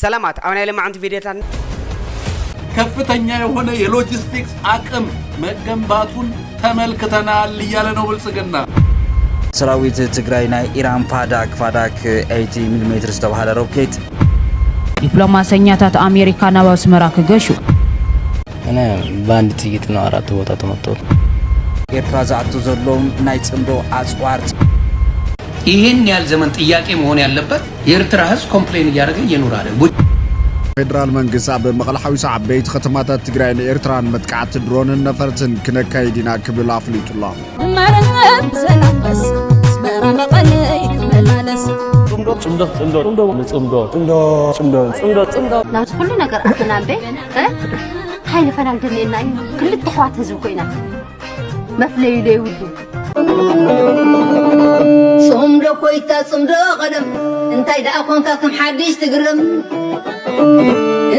ሰላማት አሁን ያለማንት ቪዲዮታን ከፍተኛ የሆነ የሎጂስቲክስ አቅም መገንባቱን ተመልክተናል እያለ ነው ብልጽግና። ሰራዊት ትግራይና ኢራን ፋዳክ 80 ሚሜ ተባለ ሮኬት ዲፕሎማሲያታት አሜሪካና በአስመራ ከገሹ እኔ ባንድ ጥይት ነው 4 ቦታ ተመተው የፕራዛቱ ዘሎም ናይ ጽምዶ አጽዋር ይሄን ያል ዘመን ጥያቄ መሆን ያለበት የኤርትራ ህዝብ ኮምፕሌን እያደረገ እየኖረ አይደል? ፌደራል መንግስት አብ መቀለሐዊ ዓበይቲ ከተማታት ትግራይ ኤርትራን መጥቃዕት ድሮንን ነፈርትን ክነካይዲና ክብል አፍሊጡላ ናት ሁሉ ነገር አተናምበ ሃይለ ፈናል ደኔና ክልተ ሐዋት ህዝብ ኮይና መፍለይ ይውዱ صمدو كويتا صمدو قدم انت اذا اكونك كم حديث تقرم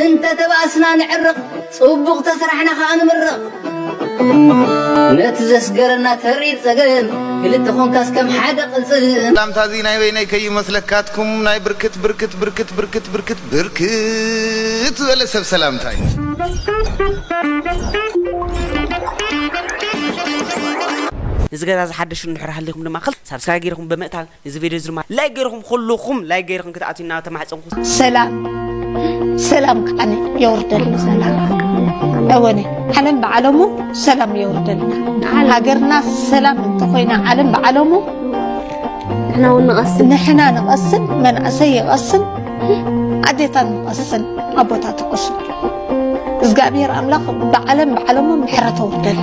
انت تباسنا نعرق صبغ تسرحنا خان مرق نتزس قرنا تريد سقم قلت اخونك كم حدا قلصن لام تازي ناي ويني كي مسلكاتكم ناي بركت بركت بركت بركت بركت بركت ولا سب سلام تاي إذا جاز حدش نحر حلكم لما خلص سبسكرايب غيركم بمقطع إذا فيديو زرما لايك غيركم كلكم لايك غيركم كتعطينا تمحصنكم سلام سلام أنا يوردل سلام أوني حنن بعلمه سلام يوردل هاجرنا سلام انتقينا علم بعلمه نحنا نقصن من أسي يقصن عديتا نقصن أبوتا تقصن إزقابير أملاق بعلمه محرته وردل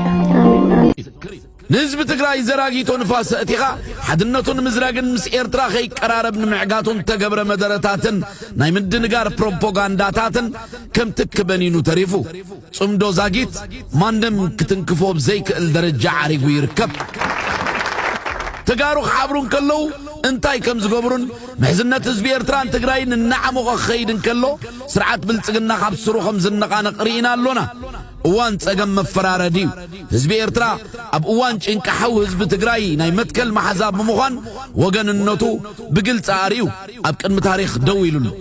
نسبة تقرأي زراقيتون فاسئتها حدنتون مزراقن مس إيرترا خي قرارب نمعقاتون تقبر مدارتاتن نايمد نقار بروبوغانداتاتن كم تكبنينو تريفو صمدو زاقيت ماندم كتنكفو بزيك الدرجة عريقو يركب تقارو خابرون كلو انتاي كم زقبرون محزنة تزبي إيرتران تقرأين النعمو غخيدن كلو سرعات بلتقنا خاب سروخم زنقانا قرينا اللونا وان تسقم مفرارة ديو حزب إيرترا أب وان انكحو حزب تقراي ناي متكل محزاب ممخان وغن النوتو بقل تاريو أب كان متاريخ دويلو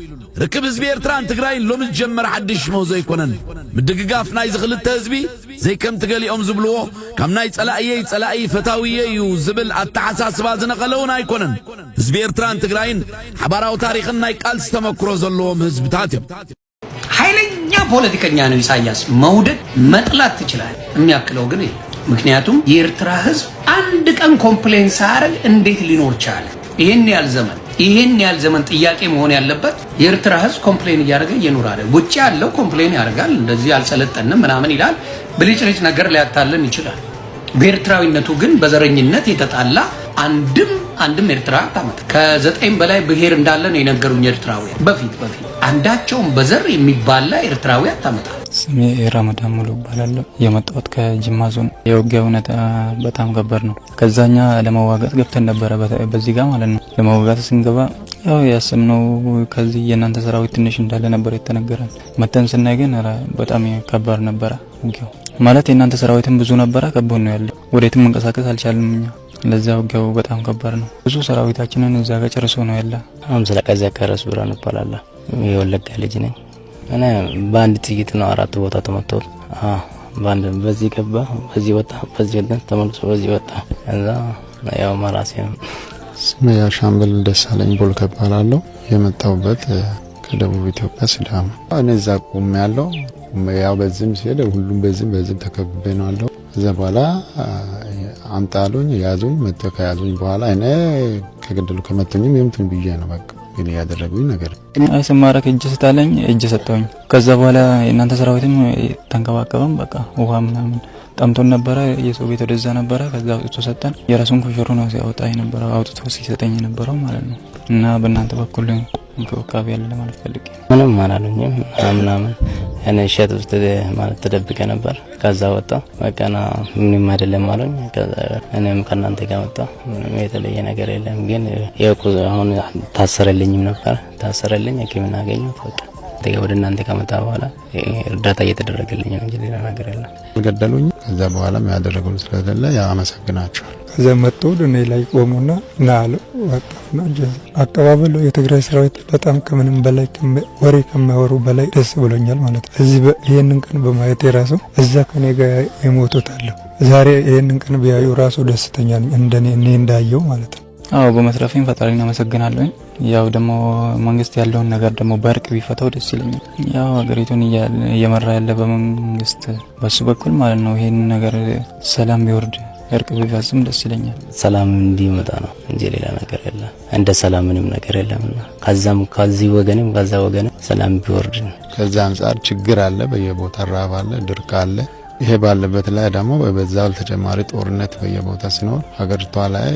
ركب حزب إيرترا تقراي لو متجمر حدش موزي كونن مدققاف ناي زغلت حزبي زي كم تقالي أم زبلوه كم ناي تسألائي فتاويي وزبل التحساس بازنا قلونا يكونن حزب إيرترا تقراين حباراو تاريخ ناي قال ستمكرو زلوهم حزب تاتم ኃይለኛ ፖለቲከኛ ነው ኢሳያስ መውደድ መጥላት ይችላል የሚያክለው ግን ምክንያቱም የኤርትራ ህዝብ አንድ ቀን ኮምፕሌን ሳያረግ እንዴት ሊኖር ቻለ? ይሄን ያል ዘመን ጥያቄ መሆን ያለበት የኤርትራ ህዝብ ኮምፕሌን እያደረገ እየኖረ አይደል? ውጪ ያለው ኮምፕሌን ያደርጋል እንደዚህ አልሰለጠንም ምናምን ይላል ብልጭልጭ ነገር ሊያታለን ይችላል። በኤርትራዊነቱ ግን በዘረኝነት የተጣላ አንድም ኤርትራ ታመጣ ከ9 በላይ ብሄር እንዳለ ነው የነገሩኝ ኤርትራውያን በፊት አንዳቸውም በዘር የሚባላ ኤርትራዊ አታመጣ። ስሜ ረመዳን ሙሉ ባላለው የመጣሁት ከጅማ ዞን የውጊያ ሁኔታ በጣም ከባድ ነው። ከዛኛ ለመዋጋት ገብተን ነበር በዚህ ጋር ማለት ነው። ለመዋጋት ስንገባ ያው ያሰምነው ከዚህ የናንተ ሰራዊት ትንሽ እንዳለ ነበር የተነገረን። መተን ስናይ ግን በጣም ከባድ ነበር ውጊያው ማለት የናንተ ሰራዊትም ብዙ ነበር ከቦን ነው ያለ ወዴትም መንቀሳቀስ አልቻልንም እኛ ለዛው ጋው በጣም ከባድ ነው። ብዙ ሰራዊታችንን እዛ ጋር ጨርሶ ነው ያለ። አምስላ ከዚያ ከራስ ብራን ይባላል የወለጋ ልጅ ነኝ እኔ ባንድ ጥይት ነው 4 ቦታ ተመተው ባንድ በዚህ ገባ በዚህ ወጣ በዚህ ወጣ ተመልሶ በዚህ ወጣ እዛ ያው ማራሴ ስሜ ሻምበል ደሳለኝ ቦልካ እባላለሁ የመጣሁበት ከደቡብ ኢትዮጵያ ሲዳማ እኔ እዛ ቆሜ ያለው ያው በዚህም ሲሄድ ሁሉም በዚህም ተከብቤ ነው ያለው እዛ በኋላ አምጣሉኝ ያዙኝ መጥተው ከያዙኝ በኋላ እኔ ከገደሉ ከመተኝም የምትን ብዬ ነው በቃ ግን ያደረጉኝ ነገር አይሰማራ ከእጅ ስታለኝ እጅ ሰጠውኝ ከዛ በኋላ እናንተ ሰራዊትም ተንከባከበም በቃ ውሃ ምናምን ጠምቶን ነበር የሰው ቤት ወደዛ ነበር ከዛ አውጥቶ ሰጠን የራሱን ኮሽሮ ነው ሲያወጣ ነበር አውጥቶ ሲሰጠኝ ነበር ማለት ነው እና በእናንተ በኩል እንከባከብ ያለ ማለት ፈልጌ ምንም አላሉኝም ምናምን እኔ ሸት ውስጥ ማለት ተደብቀ ነበር ከዛ ወጣ በቃና ምንም አይደለም አሉኝ ከዛ እኔም ከናንተ ጋር ወጣ ምንም የተለየ ነገር የለም ግን አሁን ታሰረልኝም ነበር ታሰረልኝ ሕክምና አገኘሁ በቃ ወደ እናንተ ከመጣ በኋላ እርዳታ እየተደረገልኝ ነው እንጂ ሌላ ነገር የለም ገደሉኝ ከዛ በኋላም ያደረገው ስለሌለ ያመሰግናቸዋል። ከዛ መጥቶ እኔ ላይ ቆሙና ናለ ወጣና አቀባበሉ የትግራይ ሰራዊት በጣም ከምንም በላይ ወሬ ከማወሩ በላይ ደስ ብሎኛል ማለት ነው። እዚህ ይሄንን ቀን በማየት የራሱ እዛ ከኔ ጋር የሞቱት አለ ዛሬ ይሄንን ቀን ቢያዩ ራሱ ደስተኛ ነኝ እኔ እንዳየው ማለት ነው። አዎ በመስራፌን ፈጣሪን አመሰግናለሁ። ያው ደግሞ መንግስት ያለውን ነገር ደግሞ በእርቅ ቢፈታው ደስ ይለኛል። ያው ሀገሪቱን እየመራ ያለ በመንግስት በሱ በኩል ማለት ነው። ይሄን ነገር ሰላም ቢወርድ እርቅ ቢፈጽም ደስ ይለኛል። ሰላም እንዲመጣ ነው እንጂ ሌላ ነገር የለም። እንደ ሰላም ምንም ነገር የለምና ከዚህ ወገንም ከዛ ወገንም ሰላም ቢወርድ ነው። ከዛ አንፃር ችግር አለ፣ በየቦታ ራብ አለ፣ ድርቅ አለ። ይሄ ባለበት ላይ ደግሞ በዛው ተጨማሪ ጦርነት በየቦታ ሲኖር ሀገሪቷ ላይ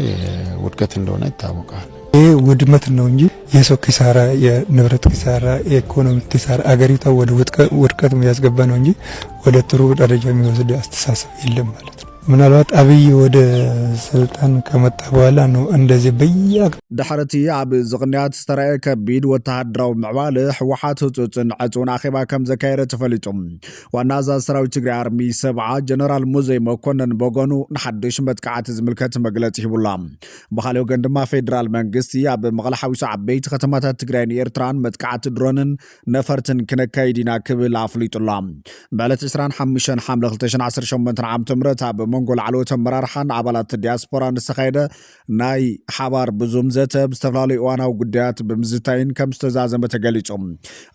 ውድቀት እንደሆነ ይታወቃል። ይሄ ውድመት ነው እንጂ የሰው ኪሳራ፣ የንብረት ኪሳራ፣ የኢኮኖሚ ኪሳራ አገሪቷ ወደ ውድቀት የሚያስገባ ነው እንጂ ወደ ጥሩ ደረጃ የሚወስድ አስተሳሰብ የለም ማለት ነው። ምናልባት አብይ ወደ ስልጣን ከመጣ በኋላ ነው እንደዚህ ድሕርቲ ኣብ ዝቕንያት ዝተረኣየ ከቢድ ወተሃደራዊ ምዕባለ ሕወሓት ህፁፅን ዕፁን ኣኼባ ከም ዘካየደ ተፈሊጡ ዋና ኣዛዚ ሰራዊት ትግራይ ኣርሚ 70 ጀነራል ሙዘይ መኮነን በጎኑ ንሓድሽ መጥቃዕቲ ዝምልከት መግለፂ ሂቡላ። ብካልእ ወገን ድማ ፌደራል መንግስቲ ኣብ መቐለ ሓዊሱ ዓበይቲ ከተማታት ትግራይን ኤርትራን መጥቃዕቲ ድሮንን ነፈርትን ክነካይድ ኢና ክብል ኣፍሊጡላ። ብዕለት 25 ሓምለ 2018 ዓ.ም ኣብ መንጎ ላዕለዎት ኣመራርሓን ኣባላት ዲያስፖራን ዝተኻየደ ናይ ሓባር ብዙም ዘተ ብዝተፈላለዩ እዋናዊ ጉዳያት ብምዝታይን ከም ዝተዛዘመ ተገሊጹ።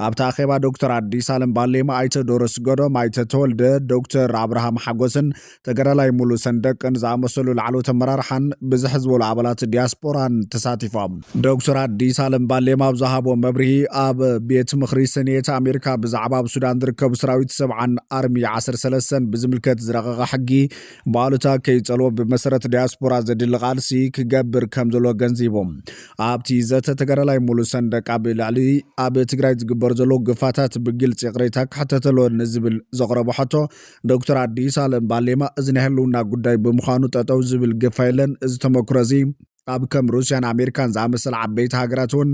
ኣብቲ ኣኼባ ዶክተር ኣዲስ ኣለም ባሌማ፣ ኣይተ ዶሮስ ጎዶም፣ ኣይተ ተወልደ፣ ዶክተር ኣብርሃም ሓጎስን ተገዳላይ ሙሉእ ሰንደቅን ዝኣመሰሉ ላዕለዎት ኣመራርሓን ብዝሕ ዝበሉ ኣባላት ዲያስፖራን ተሳቲፎም። ዶክተር ኣዲስ ኣለም ባሌማ ብዝሃቦ መብርሂ ኣብ ቤት ምክሪ ሰኔት ኣሜሪካ ብዛዕባ ኣብ ሱዳን ዝርከቡ ሰራዊት 70 ኣርሚ 13 ብዝምልከት ዝረቐቐ ሕጊ ባሉታ ከይጸልዎ ብመሰረት ዲያስፖራ ዘድሊ ቃልሲ ክገብር ከም ዘሎ ገንዚቦም። ኣብቲ ዘተ ተገዳላይ ሙሉእ ሰንደቅ ኣብ ልዕሊ ኣብ ትግራይ ዝግበር ዘሎ ግፋታት ብግልፂ ቅሬታ ክሕተተሎ ንዝብል ዘቕረቦ ሕቶ ዶክተር ኣዲስ ኣለም ባሌማ እዚ ናይ ህልውና ጉዳይ ብምዃኑ ጠጠው ዝብል ገፋ የለን፣ እዚ ተመክሮ እዚ ኣብ ከም ሩስያን ኣሜሪካን ዝኣመሰለ ዓበይቲ ሃገራት እውን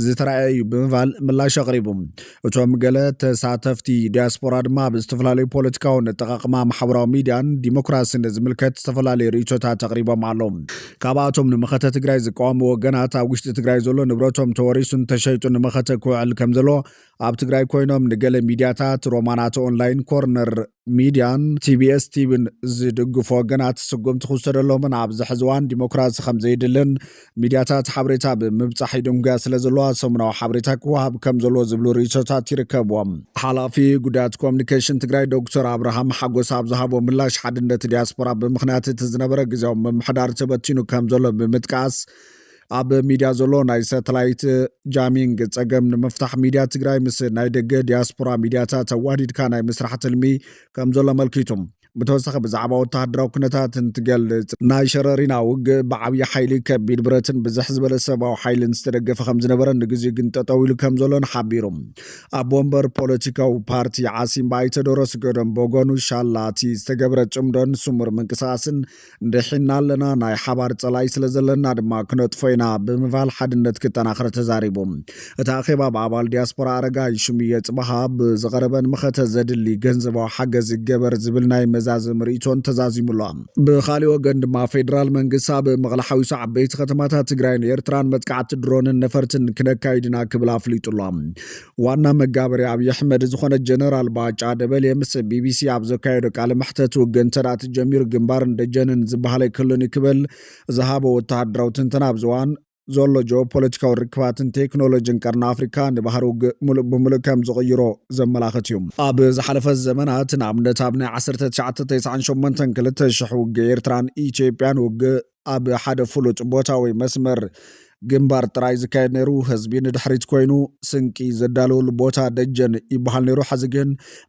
ዝተረኣዩ ብምባል ምላሽ ኣቕሪቡ። እቶም ገለ ተሳተፍቲ ዲያስፖራ ድማ ብዝተፈላለዩ ፖለቲካውን ኣጠቃቅማ ማሕበራዊ ሚድያን ዲሞክራሲን ዝምልከት ዝተፈላለዩ ርእቶታት ኣቕሪቦም ኣለዉ። ካብኣቶም ንመኸተ ትግራይ ዝቃወሙ ወገናት ኣብ ውሽጢ ትግራይ ዘሎ ንብረቶም ተወሪሱን ተሸይጡ ንመኸተ ክውዕል ከም ዘሎ ኣብ ትግራይ ኮይኖም ንገለ ሚድያታት ሮማናት ኦንላይን፣ ኮርነር ሚድያን ቲቢኤስ ቲቪን ዝድግፉ ወገናት ስጉምቲ ክውሰደሎምን ኣብዚ ሕዚ እዋን ዲሞክራሲ ከም ዘይድልን ሚድያታት ሓበሬታ ብምብፃሕ ድንጉያ ስለ ዘለዋ ሰሙናዊ ሓበሬታ ክወሃብ ከም ዘለዎ ዝብሉ ርእቶታት ይርከብዎም። ሓላፊ ጉዳያት ኮሙኒኬሽን ትግራይ ዶክተር ኣብርሃም ሓጎስ ኣብ ዝሃቦ ምላሽ ሓድነት ዲያስፖራ ብምክንያት እቲ ዝነበረ ግዜያዊ ምምሕዳር ተበቲኑ ከም ዘሎ ብምጥቃስ ኣብ ሚድያ ዘሎ ናይ ሳተላይት ጃሚንግ ፀገም ንምፍታሕ ሚድያ ትግራይ ምስ ናይ ደገ ዲያስፖራ ሚድያታት ኣዋዲድካ ናይ ምስራሕ ትልሚ ከም ዘሎ መልኪቱም። ብተወሳኺ ብዛዕባ ወተሃደራዊ ኩነታት እንትገልጽ ናይ ሸረሪና ውግእ ብዓብዪ ሓይሊ ከቢድ ብረትን ብዝሕ ዝበለ ሰብኣዊ ሓይልን ዝተደገፈ ከም ዝነበረ ንግዜ ግን ጠጠው ኢሉ ከም ዘሎን ሓቢሩ። ኣብ ወንበር ፖለቲካዊ ፓርቲ ዓሲምባ ኣይተ ዶሮስ ጎዶም በጎኑ ሻላቲ ዝተገብረ ጽምዶን ስሙር ምንቅስቃስን እንድሒና ኣለና ናይ ሓባር ጸላይ ስለ ዘለና ድማ ክነጥፎ ኢና ብምባል ሓድነት ክጠናኽረ ተዛሪቡ። እቲ ኣኼባ ብኣባል ዲያስፖራ ኣረጋይ ሽሙየ ጽባሃ ብዝቐረበን ምኸተ ዘድሊ ገንዘባዊ ሓገዝ ይገበር ዝብል ናይ መዛዘም ርእቶን ተዛዚሙላ። ብኻልእ ወገን ድማ ፌደራል መንግስቲ ኣብ መቐለ ሓዊሱ ዓበይቲ ከተማታት ትግራይን ኤርትራን መጥቃዕቲ ድሮንን ነፈርትን ክነካይድና ክብል ኣፍሊጡላ። ዋና መጋበሪ ኣብዪ ኣሕመድ ዝኾነ ጀነራል ባጫ ደበልየ ምስ ቢቢሲ ኣብ ዘካየዶ ቃለ መሕተት ውግእ እንተዳኣ ጀሚሩ ግንባርን ደጀንን ዝበሃለ ይክልን ክብል ዝሃቦ ወተሃደራዊ ትንተና ኣብ ዝዋን ዘሎ ጂኦፖለቲካዊ ርክባትን ቴክኖሎጂን ቀርኒ ኣፍሪካ ንባህሪ ውግእ ሙሉእ ብምሉእ ከም ዝቕይሮ ዘመላኽት እዩ። ኣብ ዝሓለፈ ዘመናት ንኣብነት ኣብ ናይ 1998 2000 ውግእ ኤርትራን ኢትዮጵያን ውግእ ኣብ ሓደ ፍሉጥ ቦታ ወይ መስመር ግንባር ጥራይ ዝካየድ ነይሩ። ህዝቢ ንድሕሪት ኮይኑ ስንቂ ዘዳለወሉ ቦታ ደጀን ይበሃል ነይሩ። ሕዚ ግን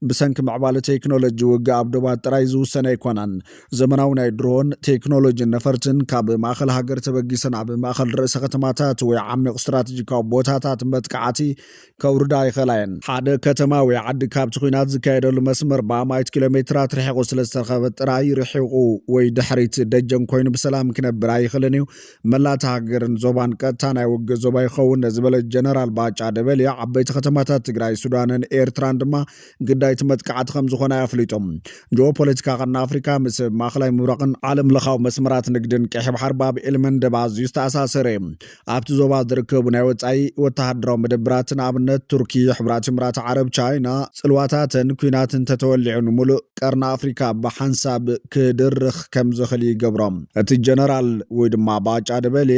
ብሰንኪ ምዕባለ ቴክኖሎጂ ውግእ ኣብ ዶባት ጥራይ ዝውሰነ ኣይኮነን። ዘመናዊ ናይ ድሮን ቴክኖሎጂን ነፈርትን ካብ ማእኸል ሃገር ተበጊሰን ኣብ ማእኸል ርእሰ ከተማታት ወይ ዓሚቕ ስትራቴጂካዊ ቦታታት መጥቃዕቲ ከውርዳ ይኽእላየን። ሓደ ከተማ ወይ ዓዲ ካብቲ ኩናት ዝካየደሉ መስመር ብኣማይት ኪሎሜትራት ርሒቑ ስለ ዝተረኸበ ጥራይ ርሒቑ ወይ ድሕሪት ደጀን ኮይኑ ብሰላም ክነብር ኣይኽእልን እዩ። መላእቲ ሃገርን ዞባን ቀጥታ ናይ ውግእ ዞባ ይኸውን ዝበለ ጀነራል ባጫ ደበል ዓበይቲ ከተማታት ትግራይ ሱዳንን ኤርትራን ድማ ግዳይቲ መጥቃዕቲ ከም ዝኾነ ኣፍሊጦም ጂኦፖለቲካ ቀርና አፍሪካ ምስ ማእከላይ ምብራቕን ዓለም ለኻዊ መስመራት ንግድን ቀይሕ ባሕር ባብ ኤሌመንት ኣዝዩ ዝተኣሳሰረ ኣብቲ ዞባ ዝርከቡ ናይ ወጻኢ ወተሃደራዊ መደብራትን ኣብነት ቱርኪ ሕብራት ኤምራት ዓረብ ቻይና ጽልዋታትን ኩናትን ተተወሊዑ ሙሉእ ቀርና አፍሪካ ብሓንሳብ ክድርኽ ከም ዝኽእል ይገብሮም እቲ ጀነራል ወይ ድማ ባጫ ደበል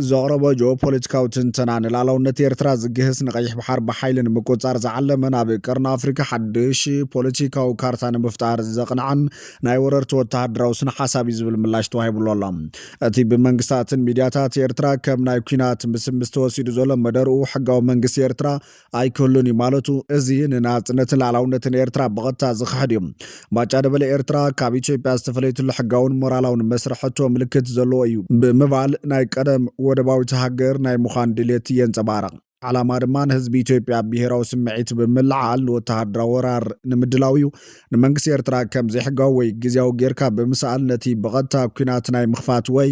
ዘቕረበ ጂኦፖለቲካዊ ትንተና ንላዕላውነት ኤርትራ ዝግህስ ንቀይሕ ባሕር ብሓይልን ምቁጻር ዝዓለመ ናብ ቀርና አፍሪካ ሓድሽ ፖለቲካዊ ካርታ ንምፍጣር ዘቕንዓን ናይ ወረርቲ ወተሃደራዊ ስነ ሓሳብ ዝብል ምላሽ ተዋሂብሉ ኣሎ እቲ ብመንግስታትን ሚድያታት ኤርትራ ከም ናይ ኩናት ምስምስ ተወሲዱ ዘሎ መደርኡ ሕጋዊ መንግስቲ ኤርትራ ኣይክህሉን ማለቱ እዚ ንናጽነትን ላዕላውነትን ኤርትራ ብቐጥታ ዝኽሕድ እዩ ባጫ ደበል ኤርትራ ካብ ኢትዮጵያ ዝተፈለየትሉ ሕጋውን ሞራላውን መስርሕቶ ምልክት ዘለዎ እዩ ብምባል ናይ ቀደም ወደባዊት ሃገር ናይ ሙኻን ድሌት የንጸባረቕ ዓላማ ድማ ንህዝቢ ኢትዮጵያ ብሄራዊ ስምዒት ብምልዓል ወተሃደራዊ ወራር ንምድላው እዩ ንመንግስቲ ኤርትራ ከም ዘይሕጋዊ ወይ ግዝያዊ ጌርካ ብምስኣል ነቲ ብቐጥታ ኩናት ናይ ምኽፋት ወይ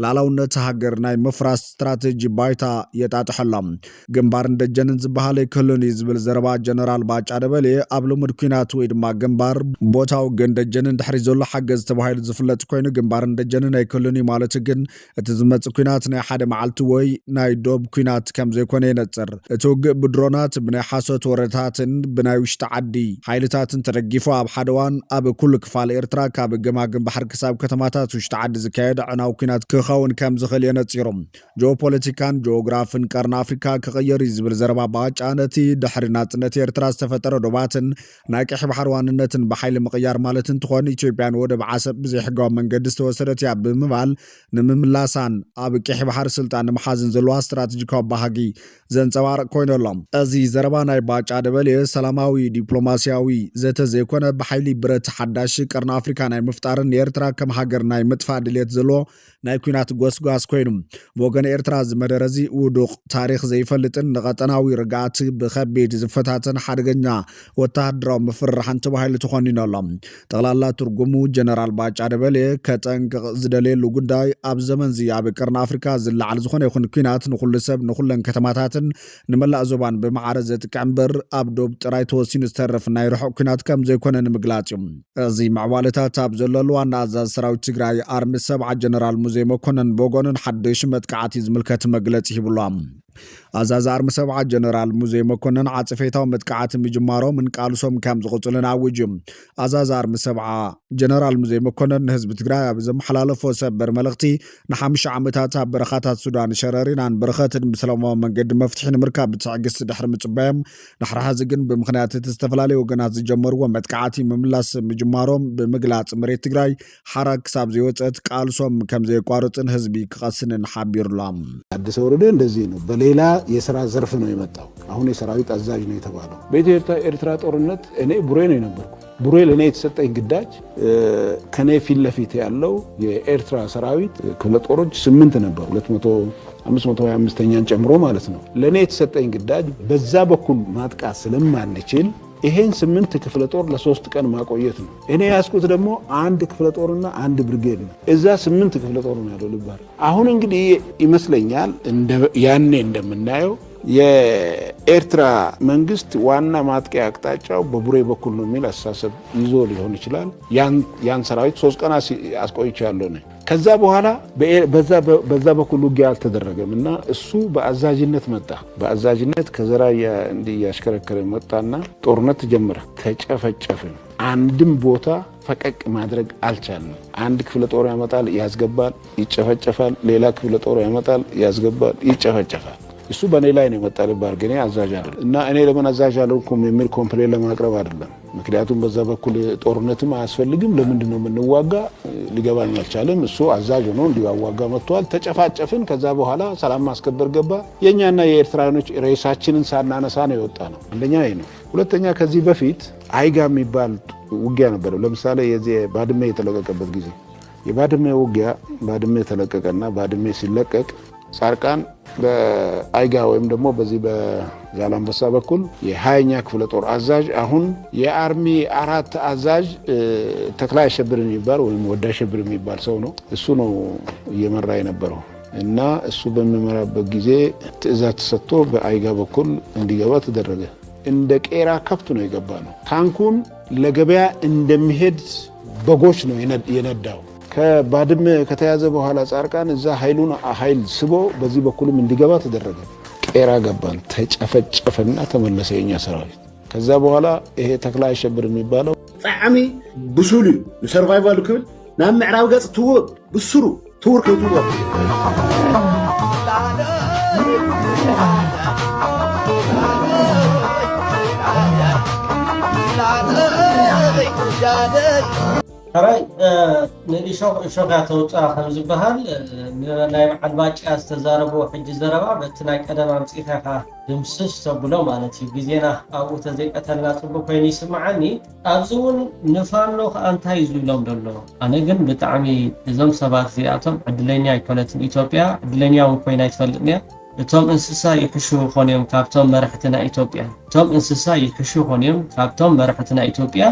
ላዕላውነት ሃገር ናይ ምፍራስ ስትራቴጂ ባይታ የጣጥሐሎም ግንባር ደጀንን ዝበሃለ ክህሉን ዝብል ዘረባ ጀነራል ባጫ ደበል ኣብ ልሙድ ኩናት ወይ ድማ ግንባር ቦታው ግን ደጀንን ድሕሪ ዘሎ ሓገዝ ተባሂሉ ዝፍለጥ ኮይኑ ግንባር ደጀንን ኣይክህሉን ማለት ግን እቲ ዝመጽእ ኩናት ናይ ሓደ መዓልቲ ወይ ናይ ዶብ ኩናት ከም ዘይኮነ ይነጽር እቲ ውግእ ብድሮናት ብናይ ሓሶት ወረታትን ብናይ ውሽጢ ዓዲ ሓይልታትን ተደጊፉ ኣብ ሓደዋን ኣብ ኩሉ ክፋል ኤርትራ ካብ ገማግም ባሕር ክሳብ ከተማታት ውሽጢ ዓዲ ዝካየድ ዕናው ኩናት ክኸውን ከም ዝኽእል የነጺሮም ጂኦፖለቲካን ጂኦግራፍን ቀርና አፍሪካ ክቕየር ዝብል ዘረባ ባጫ ነቲ ድሕሪ ናጽነት ኤርትራ ዝተፈጠረ ዶባትን ናይ ቀይሕ ባሕር ዋንነትን ብሓይሊ ምቕያር ማለት እንትኾን ኢትዮጵያን ወደብ ዓሰብ ብዘይሕጋዊ መንገዲ ዝተወሰደት እያ ብምባል ንምምላሳን ኣብ ቀይሕ ባሕር ስልጣን ንምሓዝን ዘለዋ ስትራቴጂካዊ ባህጊ ዘንጸባርቕ ኮይኖሎም እዚ ዘረባ ናይ ባጫ ደበል ሰላማዊ ዲፕሎማሲያዊ ዘተ ዘይኮነ ብሓይሊ ብረት ሓዳሽ ቀርና አፍሪካ ናይ ምፍጣርን ኤርትራ ከም ሃገር ናይ ምጥፋእ ድሌት ዘለዎ ናይ ኩናት ጎስጓስ ኮይኑ ወገን ኤርትራ ዝመደረዚ ውዱቕ ታሪክ ዘይፈልጥን ንቐጠናዊ ርግኣት ብከቢድ ዝፈታተን ሓደገኛ ወተሃደራዊ ምፍርራሕን ተባሂሉ ተኾኒኖሎም ጠቕላላ ትርጉሙ ጀነራል ባጫ ደበል ከጠንቅቕ ዝደልየሉ ጉዳይ ኣብ ዘመን ዚ ኣብ ቀርና አፍሪካ ዝለዓል ዝኾነ ይኹን ኩናት ንኹሉ ሰብ ንኹለን ከተማታትን ንመላእ ዞባን ብማዕረ ዘጥቅዕ እምበር ኣብ ዶብ ጥራይ ተወሲኑ ዝተረፍ ናይ ርሑቕ ኩናት ከም ዘይኮነ ንምግላጽ እዩ እዚ ምዕባለታት ኣብ ዘለሉ ዋና ኣዛዝ ሰራዊት ትግራይ ኣርሚ 7 ጀነራል ሙዜ መኮነን ቦጎንን ሓድሽ መጥቃዕቲ ዝምልከት መግለጺ ሂብሎም ኣዛዝ ኣርሚ 7 ጀነራል ሙዜ መኮነን ዓጽፈታዊ መጥቃዕቲ ምጅማሮም ቃልሶም ከም ዝቕጽልን ኣውጅም ኣዛዝ ኣርሚ 7 ጀነራል ሙዜ መኮነን ንህዝቢ ትግራይ ኣብ ዘመሓላለፎ ሰበር መልእኽቲ ን5 ዓመታት ኣብ በረኻታት ሱዳን ሸረሪናን በረኸትን ብሰላማዊ መንገዲ መፍትሒ ንምርካብ ብትዕግስቲ ድሕሪ ምጽባዮም ድሕሪ ሕዚ ግን ብምኽንያት እቲ ዝተፈላለዩ ወገናት ዝጀመርዎ መጥቃዕቲ ምምላስ ምጅማሮም ብምግላጽ መሬት ትግራይ ሓራግ ክሳብ ዘይወፀት ቃልሶም ከም ዘይቋርጽን ህዝቢ ክቐስንን ሓቢሩሎም አዲስ ወረደ እንደዚህ ነው በሌላ የሥራ ዘርፍ ነው የመጣው አሁን የሰራዊት አዛዥ ነው የተባለው በኢትዮጵያ ኤርትራ ጦርነት እኔ ቡሬ ነው የነበርኩ ቡሬ ለኔ የተሰጠኝ ግዳጅ ከኔ ፊት ለፊት ያለው የኤርትራ ሰራዊት ክፍለ ጦሮች 8 ነበሩ 525ኛን ጨምሮ ማለት ነው ለኔ የተሰጠኝ ግዳጅ በዛ በኩል ማጥቃት ስለማንችል ይሄን 8 ክፍለ ጦር ለ3 ቀን ማቆየት ነው እኔ ያስኩት ደግሞ አንድ ክፍለ ጦርና አንድ ብርጌድ ነው እዛ 8 ክፍለ ጦር ነው ያለው ልባር አሁን እንግዲህ ይመስለኛል ያኔ እንደምናየው የኤርትራ መንግስት ዋና ማጥቂያ አቅጣጫው በቡሬ በኩል ነው የሚል አስተሳሰብ ይዞ ሊሆን ይችላል ያን ሰራዊት 3 ቀን አስቆይቻለሁ ነው ከዛ በኋላ በዛ በኩል ውጊያ አልተደረገምና እሱ በአዛዥነት መጣ በአዛዥነት ከዘራያ እንዲያሽከረከረ መጣና ጦርነት ጀመረ ተጨፈጨፈ አንድም ቦታ ፈቀቅ ማድረግ አልቻለም አንድ ክፍለ ጦር ያመጣል ያስገባል ይጨፈጨፋል ሌላ ክፍለ ጦር ያመጣል ያስገባል ይጨፈጨፋል እሱ በኔ ላይ ነው መጣለ ባርገኔ አዛዥ አይደል እና እኔ ለምን አዛዥ አልሆንኩም የሚል ኮምፕሌን ለማቅረብ አይደለም ምክንያቱም በዛ በኩል ጦርነትም አያስፈልግም ለምንድነው ምንዋጋ ሊገባኝ አልቻለም እሱ አዛዥ ሆኖ እንዲዋጋ መጥቷል ተጨፋጨፍን ከዛ በኋላ ሰላም ማስከበር ገባ የኛና የኤርትራኖች ሬሳችንን ሳናነሳ ነው የወጣ ነው አንደኛ ይሄ ነው ሁለተኛ ከዚህ በፊት አይጋ የሚባል ውጊያ ነበር ለምሳሌ የዚህ ባድመ የተለቀቀበት ጊዜ የባድመ ውጊያ ባድመ ተለቀቀና ባድመ ሲለቀቅ ጻርቃን በአይጋ ወይም ደግሞ በዚህ በዛላምበሳ በኩል የ20ኛ ክፍለ ጦር አዛዥ አሁን የአርሚ 4 አዛዥ ተክላይ ሸብር የሚባል ወይም ወዳ ሸብር የሚባል ሰው ነው እሱ ነው እየመራ የነበረው እና እሱ በሚመራበት ጊዜ ትዕዛዝ ተሰጥቶ በአይጋ በኩል እንዲገባ ተደረገ። እንደ ቄራ ከብት ነው የገባ ነው። ታንኩን ለገበያ እንደሚሄድ በጎች ነው የነዳው። ከባድመ ከተያዘ በኋላ ጻርቃን እዛ ኃይል ስቦ በዚህ በኩልም እንዲገባ ተደረገ። ቄራ ገባን፣ ተጨፈጨፈና ተመለሰ የኛ ሰራዊት። ከዛ በኋላ ይሄ ተክለ አሸብር የሚባለው ጣዕሚ ብሱሉ ሰርቫይቫል ክብል ናብ ምዕራብ ገጽ ትውር ብስሩ ትውር ከትውር هراي نشوف توقع خمس بهال نايم عالباقي استزاربو حج زربا بتنا قدم امصيخا دمسس تبلو مالتي غزينا او تزيقتنا صبو كاين يسمعني ابزون نفانو انتاي زولم دلو انا ግን بتعمي زم سبات زياتم عدلኛ يكونت ኢትዮጵያ عدلኛውን ኮይና ይፈልጥኛ እቶም እንስሳ ይክሹ ኾንዮም ካብቶም መራሕትና ኢትዮጵያ እቶም እንስሳ ይክሹ ኾንዮም ካብቶም መራሕትና ኢትዮጵያ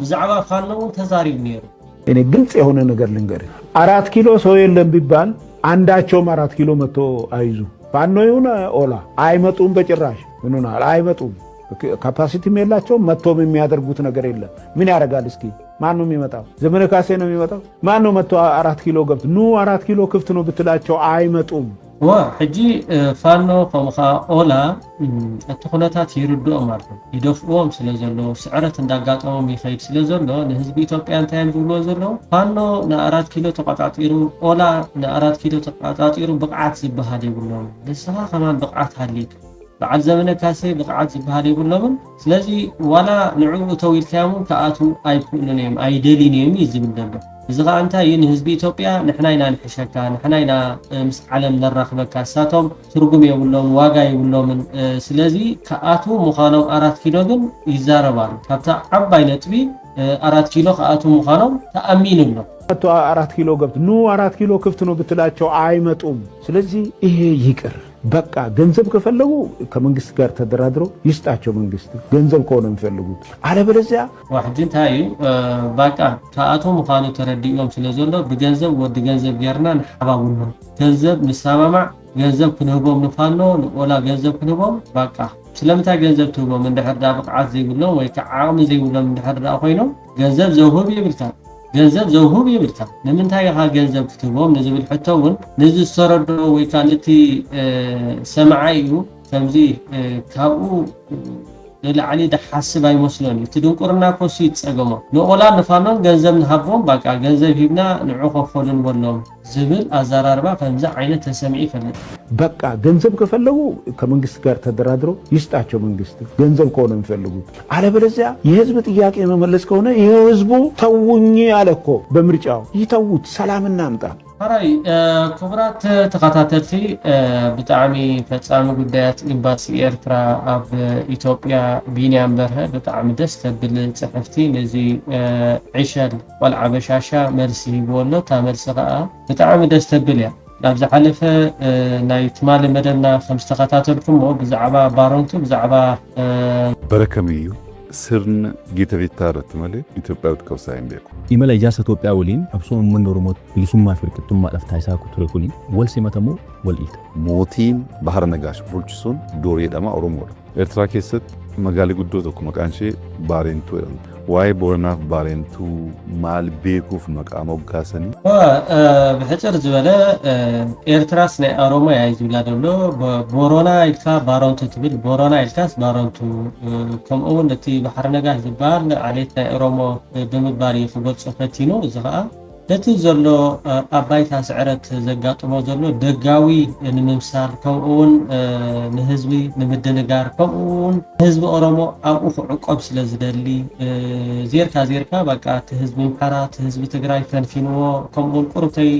ብዛዕባ ፋኖ ተዛሪብ ነይሩ። እኔ ግልጽ የሆነ ነገር ልንገር፣ 4 ኪሎ ሰው የለም ቢባል አንዳቸውም 4 ኪሎ መጥቶ አይዙ ፋኖ ይሁን ኦላ አይመጡም። በጭራሽ ምንና አይመጡም። ካፓሲቲም የላቸውም። መጥቶም የሚያደርጉት ነገር የለም። ምን ያደርጋል? እስኪ ማን ነው የሚመጣው? ዘመነ ካሴ ነው የሚመጣው? ማን ነው መጥቶ 4 ኪሎ ገብቶ ኑ 4 ኪሎ ክፍት ነው ብትላቸው አይመጡም። وحجي فانو كمخا اولا التخوناتات يردوهم مالهم يدفعوهم سلازلو سعرت انداغاطوهم يخيد سلازلو لحزب ኢትዮጵያ እንታይም ብሎ ዘሎ ፋኖ ና4 ኪሎ ተቋጣጢሩ اولا ና4 ኪሎ ተቋጣጢሩ ብቃዓት ዝባሃል ይብሎም ለስኻ ከማን ብቃዓት ሃሊክ بعد زمن كاسي بقعات بهالي يقولون سلازي ولا نعو تويلكامو كاتو ايكونيم ايدلينيم يزبدلو إذا أنت ين حزب إثيوبيا نحناينا نحشكا نحناينا مس عالم نرخبك ساتهم ترجم يقولون واقع يقولون من سلازي كاتو مخانو 4 كيلو جن يزاربان كابتا عباي نتبي 4 كيلو كاتو مخانو تأمين له كاتو 4 كيلو قبت نو 4 كيلو كفتنو بتلاچو አይመጡም። ስለዚህ ይሄ ይቅር በቃ ገንዘብ ከፈለጉ ከመንግስት ጋር ተደራድሮ ይስጣቸው። መንግስት ገንዘብ ከሆነ የሚፈልጉት አለበለዚያ ዋህድን ታዩ በቃ ከአቶ ሙኻኑ ተረዲዮም ስለዘሎ በገንዘብ ወድ ገንዘብ ገርና ንሓባቡን ገንዘብ ንሳማማ ገንዘብ ክንህቦም ንፋኖ ወላ ገንዘብ ክንህቦም በቃ ስለምታ ገንዘብ ትህቦም እንደሕርዳ ብቅዓት ዘይብሎ ወይ ከዓቅሚ ዘይብሎ እንደሕርዳ ኮይኖ ገንዘብ ዘውህብ ይብልካ ገንዘብ ዘውህብ ይብልካ ንምንታይ ኻ ገንዘብ ክትቦም ንዝብል ሕቶውን ንዝ ዝተረዶ ወይ ካልቲ ሰማዓዩ ከምዚ ካብኡ ለላዕሊ ደሓስብ ኣይመስሎን ትድንቁርና ኮሲ ይጸገሞ ንኦላ ንፋኖን ገንዘብ ንሃቦም በቃ ገንዘብ ሂብና ንዑ ከፈሉን ወሎም ዝብል አዛራርባ ከምዛ አይነት ተሰሚዒ ፈለጥ በቃ ገንዘብ ከፈለጉ ከመንግስት ጋር ተደራድሮ ይስጣቸው። መንግስት ገንዘብ ከሆነ የሚፈልጉት አለበለዚያ የህዝብ ጥያቄ መመለስ ከሆነ የህዝቡ ተውኝ አለኮ በምርጫው ይተውት፣ ሰላም እናምጣ። هراي كبرات تخاطاتي بتعمي فصام ጉዳያት ኤምባሲ ኤርትራ ኣብ ኢትዮጵያ ቢንያም በርሀ በጣም ደስ ተብል ጽሕፍቲ ነዚ ዒሸል ወልዓ በሻሻ መልሲ ይብወሎ ታመልሲ ኸኣ በጣም ደስ ተብል ያ ናብ ዝሓለፈ ናይ ትማል መደና ከም ዝተኸታተልኩሞ ብዛዕባ ባሮንቱ ብዛዕባ በረከምዩ ስርን ጌተቤታረት ማለት ኢትዮጵያዊት ከውሳይም ቤኩ ኢመላ ጃስ ኢትዮጵያ ወሊን አብሶም መንዶርሞት ሊሱማ ፍርቅቱማ ለፍታይሳ ኩትረኩኒ ወልሲ መተሞ ወልኢት ሞቲን ባህር ነጋሽ ቡልችሱን ዶሪ ደማ ኦሮሞ ኤርትራ ኬሰት መጋሊ ጉዶ ተኩ መቃንሼ ባሬንቱ ዋይ ቦርናፍ ባሬንቱ ማል ቤኩፍ መቃሞግ ጋሰኒ بحجر زبالة إيرتراس نا أروما يعيزولا دولو بورونا إلكا بارونتو تبيل بورونا إلكاس بارونتو كم أول نتي بحر نجاح زبال عليتنا أروما بمدباري خبط صفتينو زغاء لتي زلو أبايتا سعرت زقاط موزلو دقاوي نمسار كم أول نهزبي نمدنقار كم أول هزب أروما أوخ عقب سلازدالي زيركا بقى تهزبي محارات تهزبي تقراي فانفينو كم أول قربتي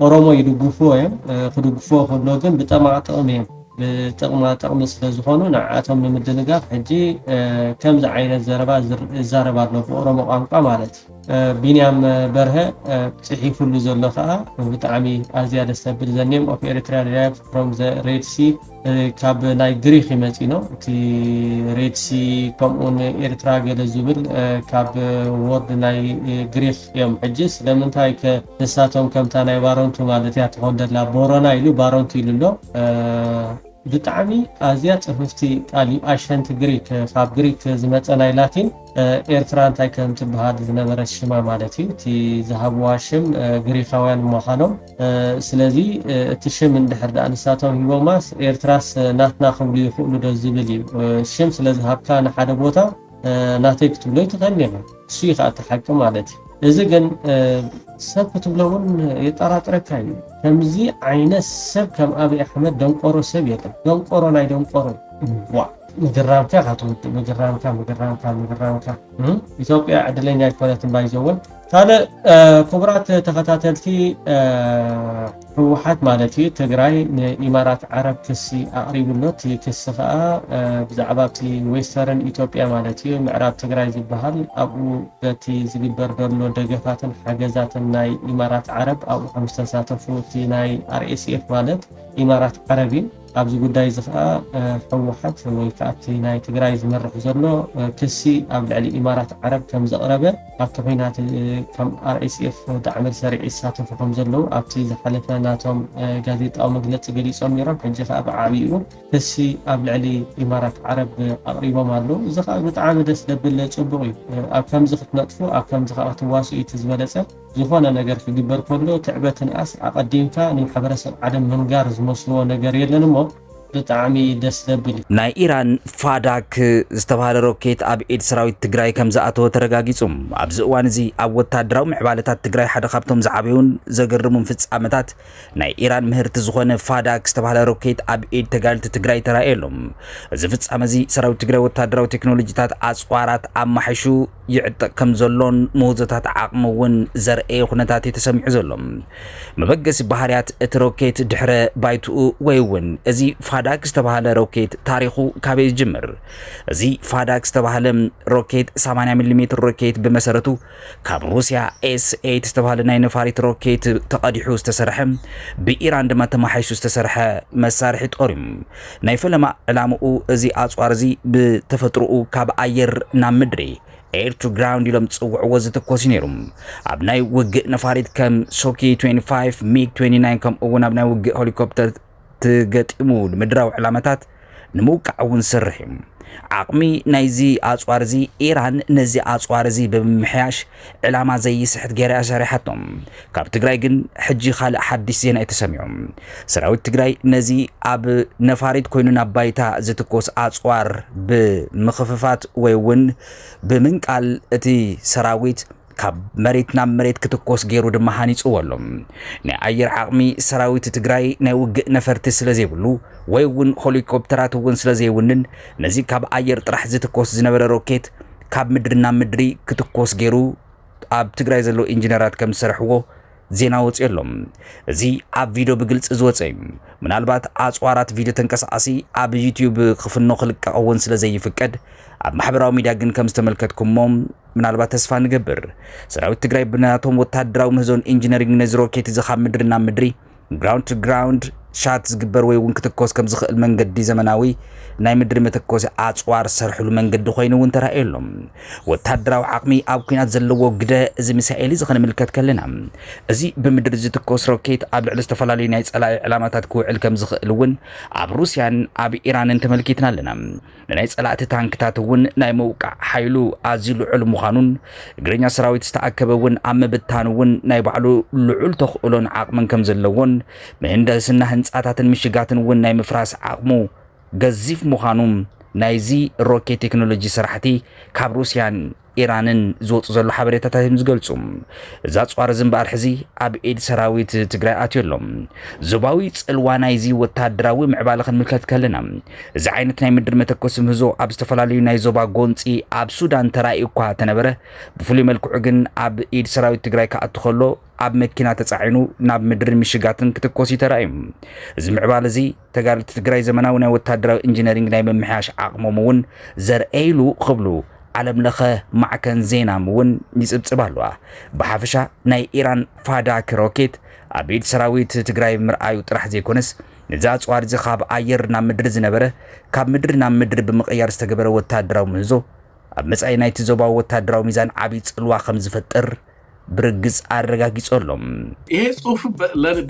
أروما يدقفوهم خدقفوه خدلوغن بتماعتهم بتقم سلازخونو نعاتهم نمدنقار حجي كم زعين الزربا له أروما قامقا مالتي ቢንያም በርሀ ጽሒፉሉ ዘሎ ከዓ ብጣዕሚ ኣዝያ ደስ ተብል ዘ ኔም ኦፍ ኤሪትሪያ ዲራይቭድ ፍሮም ዘ ሬድ ሲ ካብ ናይ ግሪክ ይመፂ ነው እቲ ሬድ ሲ ከምኡን ኤርትራ ገለ ዝብል ካብ ወርድ ናይ ግሪክ እዮም ሕጂ ስለምንታይ ንሳቶም ከምታ ናይ ባሮንቱ ማለት እያ ትኾን ደላ ቦረና ኢሉ ባሮንቱ ኢሉ ኣሎ ብጣዕሚ ኣዝያ ፅፍፍቲ ቃል እዩ ኣሸንቲ ግሪክ ካብ ግሪክ ዝመፀ ናይ ላቲን ኤርትራ እንታይ ከም ትበሃል ዝነበረት ሽማ ማለት እዩ እቲ ዝሃብዋ ሽም ግሪካውያን ምዃኖም ስለዚ እቲ ሽም እንድሕር ዳ ንሳቶም ሂቦማስ ኤርትራስ ናትና ክብሉ ይኽእሉ ዶ ዝብል እዩ ሽም ስለዝሃብካ ንሓደ ቦታ ናተይ ክትብሎ ይትኽእል ኢኻ እሱ እዩ ከዓ እቲ ሓቂ ማለት እዩ እዚ ግን ሰብ ክትብሎ እውን የጠራጥረካ እዩ ከምዚ ዓይነት ሰብ ከም ኣብይ ኣሕመድ ደንቆሮ ሰብ የለን ደንቆሮ ናይ ደንቆሮ ዋ مجرام كا خاطر مجرام كا إثيوبيا عدلنا يكونت بايزون هذا كبرات تخطاتلتي روحات مالتي تجراي إمارات عرب كسي أقرب النوت كسفاء بزعباتي ويسترن إثيوبيا مالتي معراب تجراي زبهال أبو بتي زبي بردرلو دقفات حجزات ناي إمارات عرب أو 5 ساعات فوتي ناي RSF مالت إمارات عربين أبز قداي زفاء حوحات ويكاتي ناي تجراي زمرح زرلو كسي قبل على إمارات عرب كم زقربة أكتبينات كم RSF دعم سريع الساتف كم زرلو أبتي زحلفنا ناتهم جديد أو مجلس جديد صميرا حجة أبعابيرو كسي قبل على إمارات عرب قريبة مالو زخاء متعامد سدبل صبغي أكم زخت نطفو أكم زخات واسو يتزملسه زخونا نجار في جبر كله تعبة أس أقدمك نحبرس عدم منجار زمسلو نجار يلنمو بتعامي دس دبل ናይ ኢራን ፋዳክ ዝተባሃለ ሮኬት ኣብ ኢድ ሰራዊት ትግራይ ከም ዝኣተወ ተረጋጊጹም ኣብዚ እዋን እዚ ኣብ ወታደራዊ ምዕባለታት ትግራይ ሓደ ካብቶም ዝዓበዩን ዘገርሙን ፍጻመታት ናይ ኢራን ምህርቲ ዝኾነ ፋዳክ ዝተባሃለ ሮኬት ኣብ ኢድ ተጋልቲ ትግራይ ተራእየሎም እዚ ፍጻመ እዚ ሰራዊት ትግራይ ወታደራዊ ቴክኖሎጂታት ኣጽዋራት ኣማሓይሹ ይዕጠቅ ከም ዘሎን ሞዞታት ዓቕሚ እውን ዘርኤ ኩነታት የተሰሚዑ ዘሎም መበገሲ ባህርያት እቲ ሮኬት ድሕረ ባይትኡ ወይ እውን እዚ ፋዳክ ዝተባሃለ ሮኬት ታሪኹ ካበይ ዝጅምር እዚ ፋዳክ ዝተባሃለ ሮኬት 80 ሚሊ ሜትር ሮኬት ብመሰረቱ ካብ ሩስያ S8 ዝተባሃለ ናይ ነፋሪት ሮኬት ተቀዲሑ ዝተሰርሐ ብኢራን ድማ ተማሓይሹ ዝተሰርሐ መሳርሒ ጦር ናይ ፈለማ ዕላምኡ እዚ ኣጽዋር እዚ ብተፈጥሮኡ ካብ ኣየር ናብ ምድሪ air to ground ኢሎም ጽውዕዎ ዝተኮሲ ነይሮም ኣብ ናይ ውግእ ነፋሪት ከም ሶኪ 25 ሚግ 29 ከም እውን ኣብ ናይ ውግእ ሄሊኮፕተር ትገጥሙ ምድራዊ ዕላማታት ንምውቃዕ እውን ዝሰርሕ እዩ ዓቕሚ ናይዚ ኣጽዋር እዚ ኢራን ነዚ ኣጽዋር እዚ ብምምሕያሽ ዕላማ ዘይስሕት ገይራ ሰሪሓቶም ካብ ትግራይ ግን ሕጂ ካልእ ሓዲስ ዜና የተሰሚዖም ሰራዊት ትግራይ ነዚ ኣብ ነፋሪት ኮይኑ ናብ ባይታ ዝትኮስ ኣጽዋር ብምኽፍፋት ወይ እውን ብምንቃል እቲ ሰራዊት ካብ መሬት ናብ መሬት ክትኮስ ገይሩ ድማ ሃኒጽዎሎም ናይ ኣየር ዓቕሚ ሰራዊት ትግራይ ናይ ውግእ ነፈርቲ ስለዘይብሉ ወይ እውን ሄሊኮፕተራት እውን ስለዘይውንን ነዚ ካብ ኣየር ጥራሕ ዝትኮስ ዝነበረ ሮኬት ካብ ምድሪ ናብ ምድሪ ክትኮስ ገይሩ ኣብ ትግራይ ዘሎ ኢንጂነራት ከም ዝሰርሕዎ ዜና ወጽየሎም እዚ ኣብ ቪድዮ ብግልጽ ዝወጸ ምናልባት ኣጽዋራት ቪድዮ ተንቀሳቃሲ ኣብ ዩቲዩብ ክፍኖ ክልቀቀውን ስለዘይፍቀድ ኣብ ማሕበራዊ ሚድያ ግን ከም ዝተመልከትኩሞም ምናልባት ተስፋ ንገብር ሰራዊት ትግራይ ብናቶም ወታደራዊ ምህዞን ኢንጂነሪንግ ነዚ ሮኬት እዚ ካብ ምድሪ ናብ ምድሪ ግራውንድ ቱ ግራውንድ ሻት ዝግበር ወይ እውን ክትኮስ ከም ዝኽእል መንገዲ ዘመናዊ ናይ ምድሪ መተኮሲ ኣጽዋር ሰርሕሉ መንገዲ ኮይኑ እውን ተራእየሎም ወታደራዊ ዓቕሚ ኣብ ኩናት ዘለዎ ግደ እዚ ሚሳኤል እዚ ክንምልከት ከለና እዚ ብምድሪ ዝትኮስ ሮኬት ኣብ ልዕሊ ዝተፈላለዩ ናይ ጸላኢ ዕላማታት ክውዕል ከም ዝኽእል እውን ኣብ ሩስያን ኣብ ኢራንን ተመልኪትና ኣለና ናይ ጸላእቲ ታንክታት እውን ናይ መውቃዕ ሓይሉ ኣዝዩ ልዑል ምዃኑን እግረኛ ሰራዊት ዝተኣከበ እውን ኣብ ምብታን እውን ናይ ባዕሉ ልዑል ተኽእሎን ዓቕምን ከም ዘለዎን ምህንድስና ህንጻታትን ምሽጋትን እውን ናይ ምፍራስ ዓቕሙ ገዚፍ ምዃኑም ናይዚ ሮኬት ቴክኖሎጂ ስራሕቲ ካብ ሩስያን ኢራንን ዝወፁ ዘሎ ሓበሬታታት ዝገልጹ እዛ ኣጽዋር ዝምባር ሕዚ ኣብ ኢድ ሰራዊት ትግራይ ኣትየሎም ዞባዊ ጽልዋ ናይዚ ወታደራዊ ምዕባለ ክንምልከት ከለና እዚ ዓይነት ናይ ምድሪ መተኮሲ ምህዞ ኣብ ዝተፈላለዩ ናይ ዞባ ጎንፂ ኣብ ሱዳን ተራእዩ እኳ ተነበረ ብፍሉይ መልክዑ ግን ኣብ ኢድ ሰራዊት ትግራይ ከኣቱ ከሎ ኣብ መኪና ተጻዒኑ ናብ ምድሪ ምሽጋትን ክትኮስ ተራእዩ እዚ ምዕባለ እዚ ተጋልቲ ትግራይ ዘመናዊ ናይ ወታደራዊ ኢንጂነሪንግ ናይ መምሕያሽ ዓቕሞም እውን ዘርኤሉ ክብሉ ዓለም ለኸ ማዕከን ዜና እውን ይጽብጽብ ኣለዋ ብሓፈሻ ናይ ኢራን ፋዳክ ሮኬት ኣብ ኢድ ሰራዊት ትግራይ ምርኣዩ ጥራሕ ዘይኮነስ ነዛ ጽዋር እዚ ካብ ኣየር ናብ ምድሪ ዝነበረ ካብ ምድሪ ናብ ምድሪ ብምቕያር ዝተገበረ ወታደራዊ ምህዞ ኣብ መጻኢ ናይቲ ዞባዊ ወታደራዊ ሚዛን ዓብይ ጽልዋ ከም ዝፈጥር ብርግጽ አረጋግጾሎም ይሄ ጽሁፍ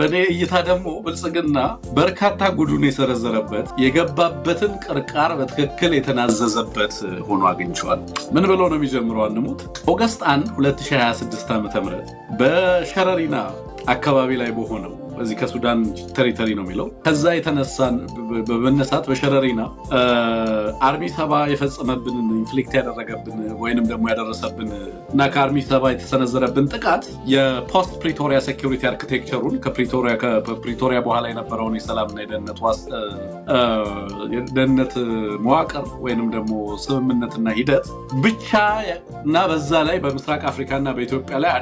በኔ እይታ ደግሞ ብልጽግና በርካታ ጉዱን የሰረዘረበት የገባበትን ቅርቃር በትክክል የተናዘዘበት ሆኖ አግኝቷል። ምን ብሎ ነው የሚጀምረው? አንሙት ኦገስት 1 2026 ዓ.ም በሸረሪና አካባቢ ላይ በሆነው በዚህ ከሱዳን ቴሪቶሪ ነው የሚለው ከዛ የተነሳን በመነሳት በሸረሪና አርሚ ሰባ የፈጸመብን ኢንፍሊክት ያደረገብን ወይንም ደግሞ ያደረሰብን እና ከአርሚ ሰባ የተሰነዘረብን ጥቃት የፖስት ፕሪቶሪያ ሴኩሪቲ አርኪቴክቸሩን ከፕሪቶሪያ በኋላ የነበረውን የሰላምና የደህንነት መዋቅር ወይንም ደግሞ ስምምነትና ሂደት ብቻ እና በዛ ላይ በምስራቅ አፍሪካና በኢትዮጵያ ላይ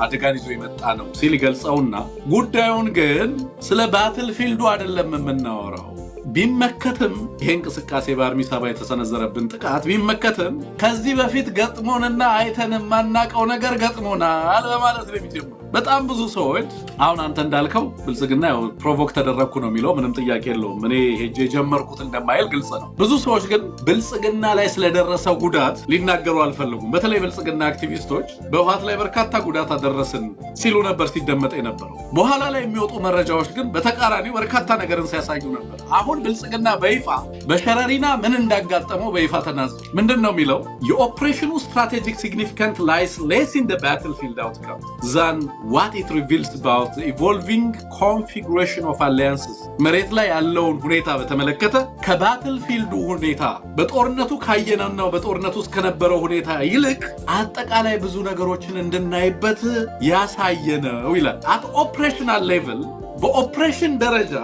አደጋን ይዞ የመጣ ነው ሲል ገልጸውና ጉዳዩን ግን ስለ ባትልፊልዱ አይደለም የምናወራው ቢመከትም ይሄ እንቅስቃሴ በአርሚ ሰባ የተሰነዘረብን ጥቃት ቢመከትም ከዚህ በፊት ገጥሞንና አይተን ማናቀው ነገር ገጥሞናል በማለት ነው የሚጀምረው። በጣም ብዙ ሰዎች አሁን አንተ እንዳልከው ብልጽግና ያው ፕሮቮክ ተደረኩ ነው የሚለው ምንም ጥያቄ የለውም። እኔ ሄጄ ጀመርኩት እንደማይል ግልጽ ነው። ብዙ ሰዎች ግን ብልጽግና ላይ ስለደረሰው ጉዳት ሊናገሩ አልፈልጉም። በተለይ ብልጽግና አክቲቪስቶች በህወሓት ላይ በርካታ ጉዳት አደረስን ሲሉ ነበር ሲደመጥ የነበረው። በኋላ ላይ የሚወጡ መረጃዎች ግን በተቃራኒው በርካታ ነገርን ሲያሳዩ ነበር። አሁን ብልጽግና በይፋ በሸረሪና ምን እንዳጋጠመው በይፋ ተናዘዘ። ምንድነው የሚለው? የኦፕሬሽኑ ስትራቴጂክ ሲግኒፊካንት ላይስ ሌስ ኢን ዘ ባትልፊልድ አውትካም ዛን what it reveals about the evolving configuration of alliances መሬት ላይ ያለውን ሁኔታ በተመለከተ ከባትልፊልዱ ሁኔታ በጦርነቱ ካየነው በጦርነቱ ውስጥ ከነበረው ሁኔታ ይልቅ አጠቃላይ ብዙ ነገሮችን እንድናይበት ያሳየነው ይላል። at operational level በኦፕሬሽን ደረጃ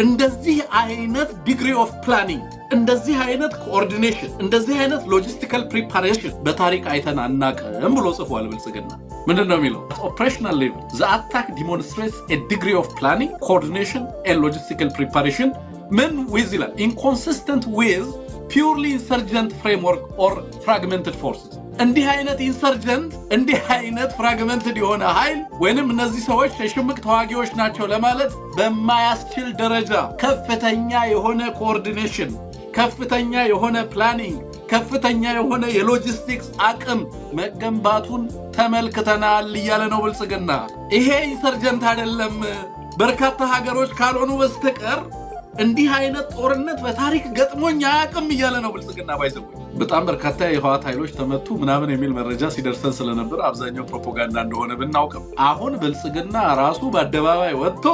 እንደዚህ አይነት ዲግሪ ኦፍ ፕላኒንግ እንደዚህ አይነት ኮኦርዲኔሽን እንደዚህ አይነት ሎጂስቲካል ፕሪፓሬሽን በታሪክ አይተን አናውቅም ብሎ ጽፏል ብልጽግና። ምንድነው የሚለው? ኦፕሬሽናል ሌቭል the attack demonstrates a degree of planning coordination and logistical preparation ምን with ይላል inconsistent with purely insurgent framework or fragmented forces እንዲህ አይነት ኢንሰርጀንት እንዲህ አይነት ፍራግመንትድ የሆነ ኃይል ወይንም እነዚህ ሰዎች የሽምቅ ተዋጊዎች ናቸው ለማለት በማያስችል ደረጃ ከፍተኛ የሆነ ኮኦርዲኔሽን ከፍተኛ የሆነ ፕላኒንግ ከፍተኛ የሆነ የሎጂስቲክስ አቅም መገንባቱን ተመልክተናል እያለ ነው ብልጽግና። ይሄ ኢንሰርጀንት አይደለም በርካታ ሀገሮች ካልሆኑ በስተቀር እንዲህ አይነት ጦርነት በታሪክ ገጥሞኝ አያውቅም እያለ ነው ብልጽግና። ባይዘው በጣም በርካታ የህወሓት ኃይሎች ተመቱ ምናምን የሚል መረጃ ሲደርሰን ስለነበር አብዛኛው ፕሮፓጋንዳ እንደሆነ ብናውቅም አሁን ብልጽግና ራሱ በአደባባይ ወጥቶ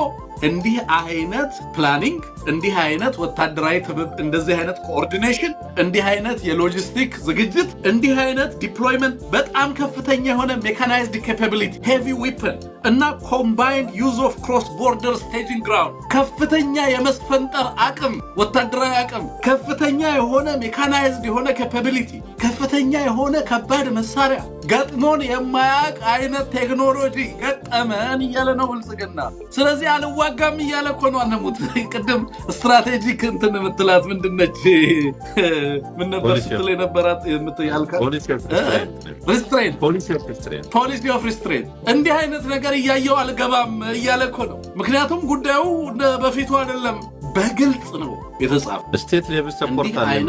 እንዲህ አይነት ፕላኒንግ እንዲህ አይነት ወታደራዊ ትብብ እንደዚህ አይነት ኮኦርዲኔሽን እንዲህ አይነት የሎጂስቲክ ዝግጅት እንዲህ አይነት ዲፕሎይመንት በጣም ከፍተኛ የሆነ ሜካናይዝድ ካፓቢሊቲ ሄቪ ዌፐን እና ኮምባይንድ ዩዝ ኦፍ ክሮስ ቦርደር ስቴጂንግ ግራውንድ ከፍተኛ የመስፈንጠር አቅም ወታደራዊ አቅም ከፍተኛ የሆነ ሜካናይዝድ የሆነ ካፓቢሊቲ ከፍተኛ የሆነ ከባድ መሳሪያ ገጥሞን የማያውቅ አይነት ቴክኖሎጂ ገጠመን እያለ ነው ብልጽግና። ስለዚህ አልዋጋም እያለ እኮ ነው። አነሙት ቅድም ስትራቴጂክ እንትን የምትላት ምንድነች? ምን ነበር ስትል የነበራት ያልካት? ፖሊሲ ኦፍ ሪስትሬንት እንዲህ አይነት ነገር እያየው አልገባም እያለ እኮ ነው። ምክንያቱም ጉዳዩ በፊቱ አይደለም በግልጽ ነው የተጻፈ። ስቴት ሌቭል ሰፖርት አለ፣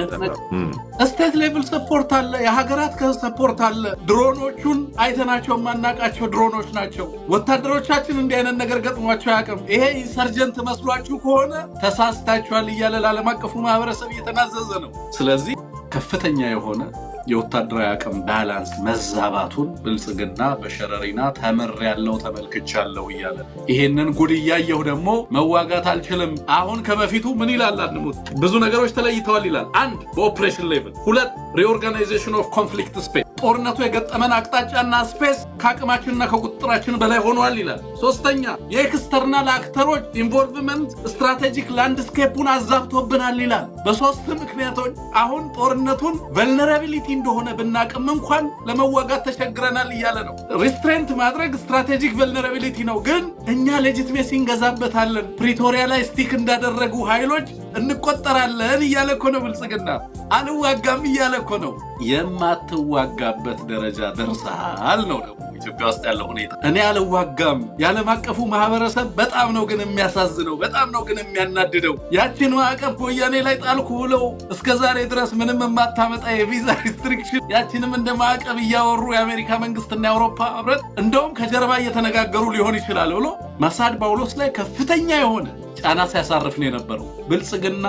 ስቴት ሌቭል ሰፖርት አለ፣ የሀገራት ሰፖርት አለ። ድሮኖቹን አይተናቸው ማናቃቸው ድሮኖች ናቸው። ወታደሮቻችን እንዲህ አይነት ነገር ገጥሟቸው ያቅም። ይሄ ኢንሰርጀንት መስሏችሁ ከሆነ ተሳስታችኋል እያለ ለዓለም አቀፉ ማህበረሰብ እየተናዘዘ ነው። ስለዚህ ከፍተኛ የሆነ የወታደራዊ አቅም ባላንስ መዛባቱን ብልጽግና በሸረሪና ተመርያለው ተመልክቻለሁ እያለ ይሄንን ጉድ እያየሁ ደግሞ መዋጋት አልችልም። አሁን ከበፊቱ ምን ይላል? አንሙት ብዙ ነገሮች ተለይተዋል ይላል። 1 በኦፕሬሽን ሌቭል፣ 2 ሪኦርጋናይዜሽን ኦፍ ኮንፍሊክት ስፔስ ጦርነቱ የገጠመን አቅጣጫና ስፔስ ከአቅማችንና ከቁጥጥራችን በላይ ሆኗል ይላል። 3ኛ የኤክስተርናል አክተሮች ኢንቮልቭመንት ስትራቴጂክ ላንድስኬፑን አዛብቶብናል ይላል። በ3 ምክንያቶች አሁን ጦርነቱን ቨልነራቢሊቲ እንደሆነ ብናቅም እንኳን ለመዋጋት ተቸግረናል እያለ ነው። ሪስትሬንት ማድረግ ስትራቴጂክ ቨልነራቢሊቲ ነው፣ ግን እኛ ሌጂትሜሲ እንገዛበታለን። ፕሪቶሪያ ላይ ስቲክ እንዳደረጉ ኃይሎች እንቆጠራለን እያለ እኮ ነው ብልጽግና። አልዋጋም እያለ እኮ ነው። የማትዋጋበት ደረጃ ደርሰሃል ነው ደግሞ ኢትዮጵያ ውስጥ ያለው ሁኔታ። እኔ አልዋጋም። የዓለም አቀፉ ማህበረሰብ በጣም ነው ግን የሚያሳዝነው፣ በጣም ነው ግን የሚያናድደው። ያችን ማዕቀብ ወያኔ ላይ ጣልኩ ብለው እስከ ዛሬ ድረስ ምንም የማታመጣ የቪዛ ሪስትሪክሽን ያችንም እንደ ማዕቀብ እያወሩ የአሜሪካ መንግስትና የአውሮፓ ህብረት እንደውም ከጀርባ እየተነጋገሩ ሊሆን ይችላል ብሎ ማሳድ ጳውሎስ ላይ ከፍተኛ የሆነ ጫና ሲያሳርፍ ነው የነበረው። ብልጽግና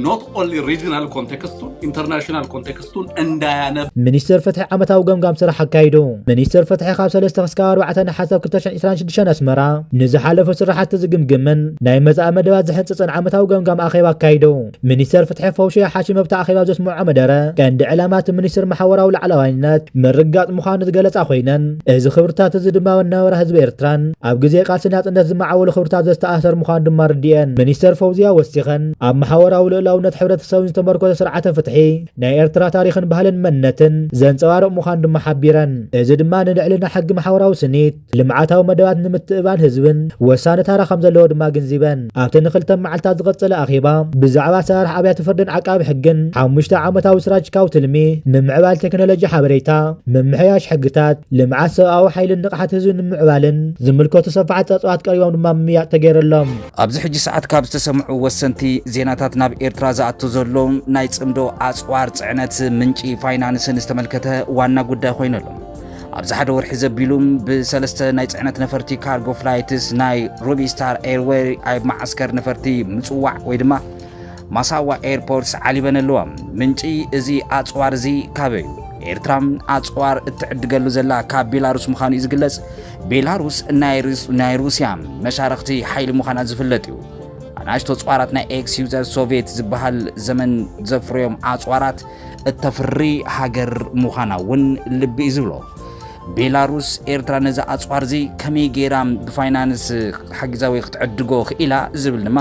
ኖት ኦንሊ ሪጅናል ኮንቴክስቱን ኢንተርናሽናል ኮንቴክስቱን እንዳያነብ ሚኒስትር ፍትሒ ዓመታዊ ገምጋም ስራሕ አካይዱ። ሚኒስትር ፍትሒ ካብ 3 ክሳብ 4 ሓሳብ 2026 ኣስመራ ንዝሓለፈ ስራሕቲ ዝግምግምን ናይ መጻኢ መደባት ዝሕንፅፅን ዓመታዊ ገምጋም ኣኼባ አካይዱ። ሚኒስትር ፍትሒ ፈውሺ ሓሺም ኣብቲ ኣኼባ ዘስምዖ መደረ ቀንዲ ዕላማት ሚኒስትር ማሕበራዊ ላዕለዋይነት ምርጋፅ ምዃኑ ዝገለጻ ኮይነን እዚ ክብርታት እዚ ድማ ወናብራ ህዝቢ ኤርትራን ኣብ ግዜ ቃልሲ ናጽነት ዝመዓወሉ ክብርታት ዘስተኣሰር ምዃኑ ድማ ርድአን። ሚኒስትር ፈውዚያ ወሲኸን ኣብ ማሕበራዊ ልዕላውነት ሕብረተሰብን ዝተመርኮዘ ስርዓተ ፍትሒ ናይ ኤርትራ ታሪክን ባህልን መንነትን ዘንጸባርቕ ምዃኑ ድማ ሓቢረን። እዚ ድማ ንልዕልና ሕጊ ማሕበራዊ ስኒት ልምዓታዊ መደባት ንምትእባን ህዝብን ወሳኒ ታራ ከም ዘለዎ ድማ ግንዚበን። ኣብቲ ንክልተ መዓልታት ዝቐጸለ ኣኼባ ብዛዕባ ስራሕ ኣብያተ ፍርድን ዓቃቢ ሕግን 5 ዓመታዊ ስትራቴጂካዊ ትልሚ ምምዕባል ቴክኖሎጂ ሓበሬታ ምምሕያሽ ሕግታት ልምዓት ሰብኣዊ ሓይልን ንቕሓት ህዝብን ንምዕባልን ዝምልከቱ ሰፋዓት ፀፅዋት ቀሪቦም ድማ ምምያጥ ተገይረሎም። ኣብዚ ሕጂ ሰዓት ካብ ዝተሰምዑ ወሰንቲ ዜናታት ናብ ኤርትራ ዝኣቱ ዘሎ ናይ ጽምዶ ኣጽዋር ጽዕነት ምንጪ ፋይናንስን ዝተመልከተ ዋና ጉዳይ ኮይነሎ ኣብዚ ሓደ ወርሒ ዘቢሉም ብሰለስተ ናይ ጽዕነት ነፈርቲ ካርጎ ፍላይትስ ናይ ሩቢስታር ኤርዌይ ኣብ ማዓስከር ነፈርቲ ምጽዋዕ ወይ ድማ ማሳዋ ኤርፖርትስ ዓሊበን ኣለዋ። ምንጪ እዚ ኣጽዋር እዚ ካበዩ ኤርትራም ኣጽዋር እትዕድገሉ ዘላ ካብ ቤላሩስ ምዃኑ እዩ ዝግለጽ። ቤላሩስ ናይ ሩስያ መሻርክቲ ሓይሊ ምዃና ዝፍለጥ እዩ። ኣናሽቶ ኣጽዋራት ናይ ኤክስ ዩዘር ሶቪየት ዝበሃል ዘመን ዘፍርዮም ኣጽዋራት እተፍሪ ሃገር ምዃና እውን ልቢ እዩ ዝብሎ። ቤላሩስ ኤርትራ ነዚ ኣጽዋር እዚ ከመይ ጌራ ብፋይናንስ ሓጊዛዊ ክትዕድጎ ክኢላ ዝብል ድማ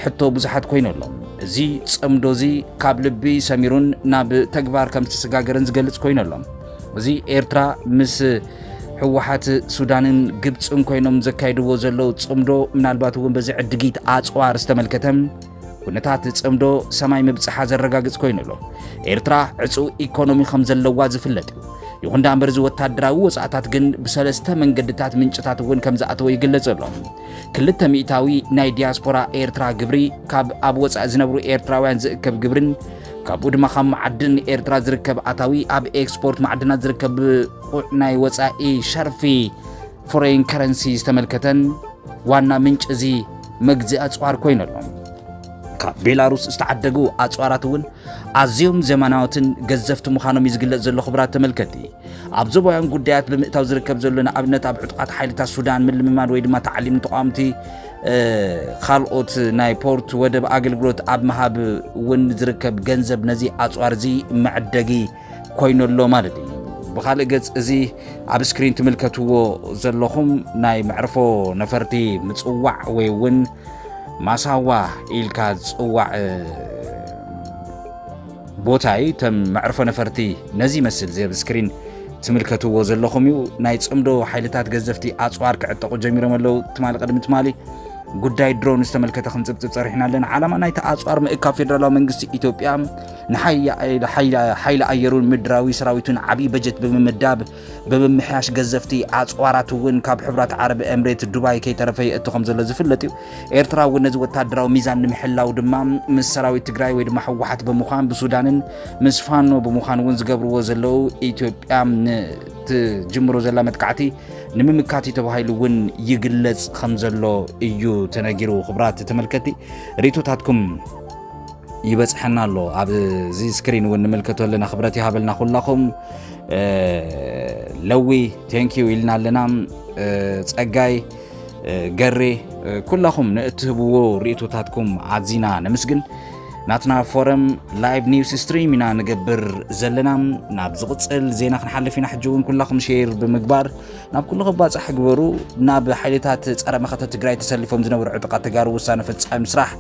ሕቶ ብዙሓት ኮይነሎም። እዚ ጽምዶ እዚ ካብ ልቢ ሰሚሩን ናብ ተግባር ከም ዝተሰጋገረን ዝገልጽ ኮይነሎም። እዚ ኤርትራ ምስ ሕወሓት ሱዳንን ግብፅን ኮይኖም ዘካይድዎ ዘለው ጽምዶ ምናልባት እውን በዚ ዕድጊት ኣጽዋር ዝተመልከተም ኩነታት ጽምዶ ሰማይ ምብጽሓ ዘረጋግጽ ኮይነሎ። ኤርትራ ዕፁ ኢኮኖሚ ከም ዘለዋ ዝፍለጥ እዩ። ይኹን እምበር እዚ ወታደራዊ ወጻእታት ግን ብሰለስተ መንገድታት ምንጭታት እውን ከም ዝኣተወ ይግለጽ ኣሎ። 200 ናይ ዲያስፖራ ኤርትራ ግብሪ ካብ ኣብ ወጻእ ዝነብሩ ኤርትራውያን ዝእከብ ግብርን ካብኡ ድማ ካብ ማዕድን ኤርትራ ዝርከብ ኣታዊ ኣብ ኤክስፖርት ማዕድናት ዝርከብ ናይ ወጻኢ ሸርፊ ፎሬን ከረንሲ ዝተመልከተን ዋና ምንጭ እዚ መግዝእ ኣጽዋር ኮይነሎ። ካብ ቤላሩስ ዝተዓደጉ ኣጽዋራት እውን ኣዝዮም ዘመናዊትን ገዘፍቲ ምዃኖም ዝግለጽ ዘሎ ክብራት ተመልከቲ። ኣብ ዞባውያን ጉዳያት ብምእታው ዝርከብ ዘሎ ንኣብነት ኣብ ዕጡቃት ሓይልታት ሱዳን ምልምማድ ወይ ድማ ተዓሊም ተቋምቲ ካልኦት ናይ ፖርት ወደብ ኣገልግሎት ኣብ መሃብ እውን ዝርከብ ገንዘብ ነዚ ኣጽዋር እዚ መዕደጊ ኮይነሎ ማለት እዩ። ብኻልእ ገጽ እዚ ኣብ ስክሪን ትምልከትዎ ዘለኹም ናይ መዕርፎ ነፈርቲ ምጽዋዕ ወይ እውን ማሳዋ ኢልካ ዝጽዋዕ ቦታ እዩ። ተም መዕርፎ ነፈርቲ ነዚ መስል እዚ ኣብ ስክሪን ትምልከትዎ ዘለኹም እዩ። ናይ ጽምዶ ሓይልታት ገዘፍቲ ኣጽዋር ክዕጠቑ ጀሚሮም ኣለው። ትማሊ ቅድሚ ትማሊ ጉዳይ ድሮን ዝተመልከተ ክንጽብጽብ ጸሪሕና ኣለና። ዓላማ ናይቲ ኣጽዋር ምእካብ ፌደራላዊ መንግስቲ ኢትዮጵያ ንሓይሊ ኣየሩን ምድራዊ ሰራዊቱን ዓብይ በጀት ብምምዳብ ብምምሕያሽ ገዘፍቲ ኣጽዋራት እውን ካብ ሕብራት ዓረብ ኤምሬት ዱባይ ከይተረፈ የእቱ ከም ዘሎ ዝፍለጥ እዩ። ኤርትራ እውን ነዚ ወታደራዊ ሚዛን ንምሕላው ድማ ምስ ሰራዊት ትግራይ ወይ ድማ ሕወሓት ብምዃን ብሱዳንን ምስ ፋኖ ብምዃን እውን ዝገብርዎ ዘለው ኢትዮጵያ ትጅምሮ ዘላ መጥቃዕቲ ንምምካት ተባሂሉ እውን ይግለጽ ከም ዘሎ እዩ ተነጊሩ። ክብራት ተመልከቲ ሪቶታትኩም ይበጽሐና ኣሎ። ኣብዚ ስክሪን እውን ንምልከቶ ኣለና። ክብረት ይሃበልና ኩላኹም። ለዊ ቴንኪዩ ኢልና ኣለና። ጸጋይ ገሬ ኩላኹም ንእትህብዎ ርእቶታትኩም ኣዝና ነምስግን። ናትና ፎረም ላይቭ ኒውስ ስትሪም ኢና ንገብር ዘለና። ናብ ዝቕጽል ዜና ክንሓልፍ ኢና። ሕጂ እውን ኩላኹም ሼር ብምግባር ናብ ኩልኹም ባጽሕ ግበሩ። ናብ ሓይልታት ጸረ መኸተ ትግራይ ተሰሊፎም ዝነበሩ ዕጡቃት ተጋሩ ውሳነ ፍጻሜ ስራሕ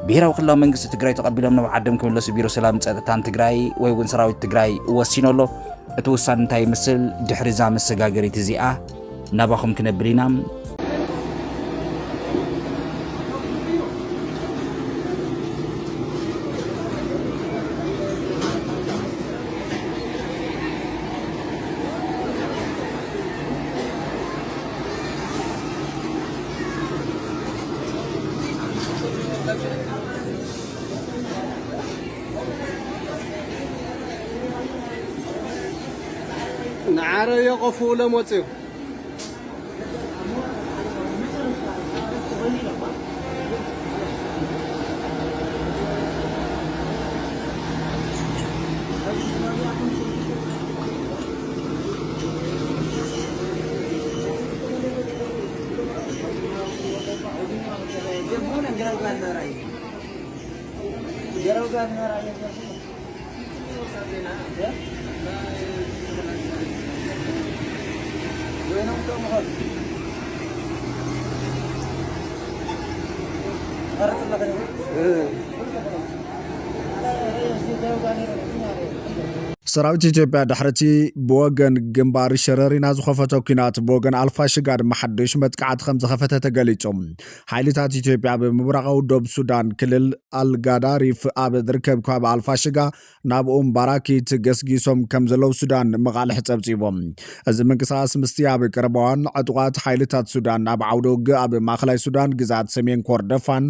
ብሄራዊ ክልላዊ መንግስቲ ትግራይ ተቐቢሎም ናብ ዓዶም ክምለሱ ቢሮ ሰላም ጸጥታን ትግራይ ወይ እውን ሰራዊት ትግራይ ወሲኑ ኣሎ። እቲ ውሳነ እንታይ ይመስል ድሕሪ እዛ መሰጋገሪት እዚኣ ናባኹም ክነብል ኢና። نعرة يقفوا لموتيو ሰራዊት ኢትዮጵያ ድሕርቲ ብወገን ግንባር ሸረሪና ዝኸፈተ ኩናት ብወገን አልፋሽጋ ድማ ሓድሽ መጥቃዕቲ ከም ዝኸፈተ ተገሊጾም ሓይልታት ኢትዮጵያ ብምብራቃዊ ደቡብ ሱዳን ክልል አልጋዳሪፍ ኣብ ዝርከብ ካብ አልፋሽጋ ናብ ባራኪት ገስጊሶም ከም ዘለው ሱዳን መቃልሕ ጸብጺቦም እዚ ምንቅስቃስ ምስቲ ኣብ ቀረባዋን ዕጡቃት ሓይልታት ሱዳን ኣብ ዓውደ ውግእ ኣብ ማእከላይ ሱዳን ግዛት ሰሜን ኮርደፋን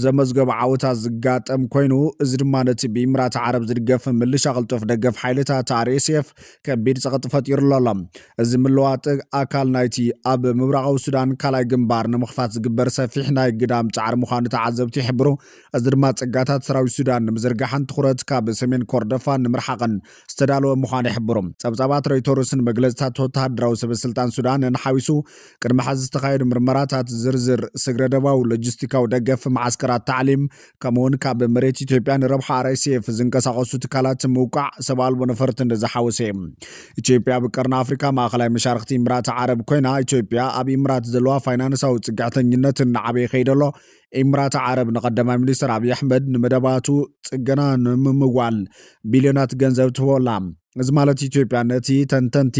ዘመዝገበ ዓወታት ዝጋጠም ኮይኑ እዚ ድማ ነቲ ብኢምራት ዓረብ ዝድገፍ ምልሻ ቅልጡፍ ደገፍ ሓይልታት RSF ከቢድ ፀቕጥ ፈጢሩሎም እዚ ምልዋጥ ኣካል ናይቲ ኣብ ምብራቃዊ ሱዳን ካልኣይ ግንባር ንምኽፋት ዝግበር ሰፊሕ ናይ ግዳም ጻዕሪ ምዃኑ ተዓዘብቲ ይሕብሩ እዚ ድማ ጽጋታት ሰራዊት ሱዳን ንምዝርጋሕን ትኹረት ካብ ሰሜን ኮርደፋን ንምርሓቕን ዝተዳለወ ምዃኑ ይሕብሩ ጸብጻባት ሮይተርስን መግለጽታት ወተሃደራዊ ሰበስልጣን ሱዳን ንሓዊሱ ቅድሚ ሕዚ ዝተኻየዱ ምርመራታት ዝርዝር ስግረደባዊ ሎጂስቲካዊ ደገፍ ማዓስከራት ታዕሊም ከምኡውን ካብ መሬት ኢትዮጵያ ንረብሓ RSF ዝንቀሳቐሱ ትካላት ምውቃዕ ሰብኣልቦ ነፈርት እንደዝሓወሰ ኢትዮጵያ ብቀርና አፍሪካ ማእከላይ መሻርክቲ ኢምራት ዓረብ ኮይና ኢትዮጵያ ኣብ ኢምራት ዘለዋ ፋይናንሳዊ ጽጋዕተኝነት ንዓበይ ከይደሎ ኢምራት ዓረብ ንቀዳማይ ሚኒስትር አብይ አሕመድ ንመደባቱ ጽገና ንምምዋል ቢልዮናት ገንዘብ ትወላ እዚ ማለት ኢትዮጵያ ነቲ ተንተንቲ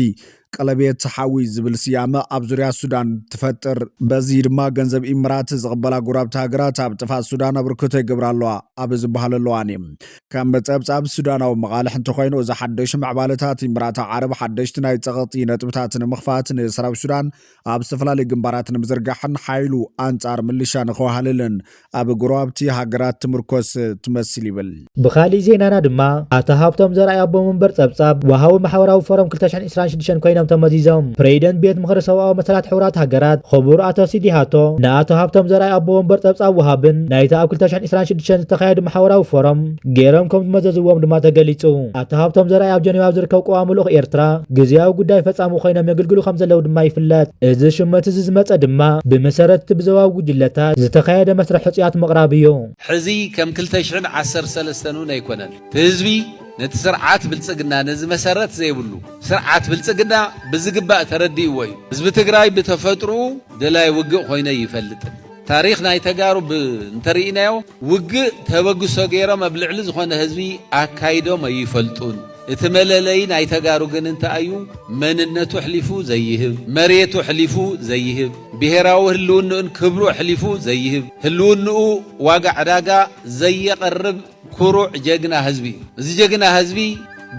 ቀለቤት ሓዊ ዝብል ስያመ ኣብ ዙርያ ሱዳን ትፈጥር በዚ ድማ ገንዘብ ኢምራት ዝቕበላ ጉራብቲ ሃገራት ኣብ ጥፋት ሱዳን አብርክቶ ይገብራለዋ ኣብ ዝበሃለለዋን ከም መጸብጻብ ሱዳናዊ መቃልሕ እንተኮይኑ እዚ ሓደሽ ምዕባለታት ኢምራት ዓረብ ሓደሽቲ ናይ ጸቕጢ ነጥብታት ንምኽፋት ንሰራዊት ሱዳን ኣብ ዝተፈላለዩ ግንባራት ንምዝርጋሕን ሓይሉ አንጻር ምልሻ ንኸዋህልልን ኣብ ጉራብቲ ሃገራት ትምርኮስ ትመስል ይብል ብኻሊእ ዜናና ድማ ኣቶ ሃብቶም ዘርኣይ ኣቦ መንበር ጸብጻብ ወሃዊ ማሕበራዊ ፎረም 2026 ኮይኖም ተመዚዞም ፕሬዚደንት ቤት ምክሪ ሰብኣዊ መሰላት ሕብራት ሃገራት ክቡር ኣቶ ሲዲ ሃቶ ንኣቶ ሃብቶም ዘርኣይ ኣቦ መንበር ጸብጻብ ወሃብን ናይቲ ኣብ 2026 ዝተኻየደ ማሕበራዊ ፎረም ገይሮም ከም ዝመዘዝዎም ድማ ተገሊጹ ኣቶ ሃብቶም ዘርኣይ ኣብ ጀኔቫ ዝርከቡ ቀዋሚ ልኡኽ ኤርትራ ግዝያዊ ጉዳይ ፈጻሚ ኮይኖም የገልግሉ ከም ዘለው ድማ ይፍለጥ እዚ ሽመት እዚ ዝመፀ ድማ ብመሰረት ብዘዋዊ ጉጅለታት ዝተኻየደ መስርሕ ሕጽያት ምቕራብ እዩ ሕዚ ከም 2013 ውን ኣይኮነን ህዝቢ ነቲ ስርዓት ብልጽግና ነዚ መሰረት ዘይብሉ ስርዓት ብልጽግና ብዝግባእ ተረዲእዎ እዩ ህዝቢ ትግራይ ብተፈጥሩ ደላይ ውግእ ኮይነ ይፈልጥ ታሪኽ ናይ ተጋሩ እንተርኢናዮ ውግእ ተበግሶ ገይሮም ኣብ ልዕሊ ዝኾነ ህዝቢ ኣካይዶም ኣይፈልጡን እቲ መለለይ ናይ ተጋሩ ግን እንታይ እዩ መንነቱ ሕሊፉ ዘይህብ መሬቱ ሕሊፉ ዘይህብ ብሄራዊ ህልውንኡን ክብሩ ሕሊፉ ዘይህብ ህልውንኡ ዋጋ ዕዳጋ ዘየቐርብ ኩሩዕ ጀግና ህዝቢ እዚ ጀግና ህዝቢ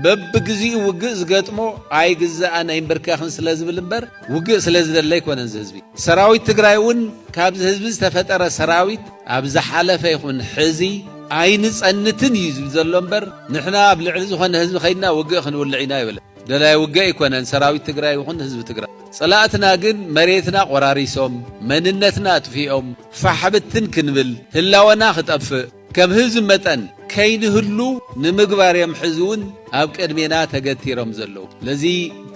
በብግዚኡ ውግእ ዝገጥሞ ኣይግዛእ ናይ ምብርካኽን ስለ ዝብል እምበር ውግእ ስለ ዝደለ ኣይኮነን ህዝቢ ሰራዊት ትግራይ እውን ካብዚ ህዝቢ ዝተፈጠረ ሰራዊት ኣብ ዝሓለፈ ይኹን ሕዚ ኣይንጸንትን እዩ ዝብል ዘሎ እምበር ንሕና ኣብ ልዕሊ ዝኾነ ህዝቢ ኸይድና ውግእ ክንውልዕ ኢና ይብለ ደላይ ውግእ ኣይኮነን ሰራዊት ትግራይ ይኹን ህዝቢ ትግራይ ጸላእትና ግን መሬትና ቆራሪሶም መንነትና ኣጥፊኦም ፋሕብትን ክንብል ህላወና ክጠፍእ ከም ህዝቢ መጠን ከይንህሉ ንምግባር እዮም ሕዚ እውን ኣብ ቅድሜና ተገቲሮም ዘለው ለዚ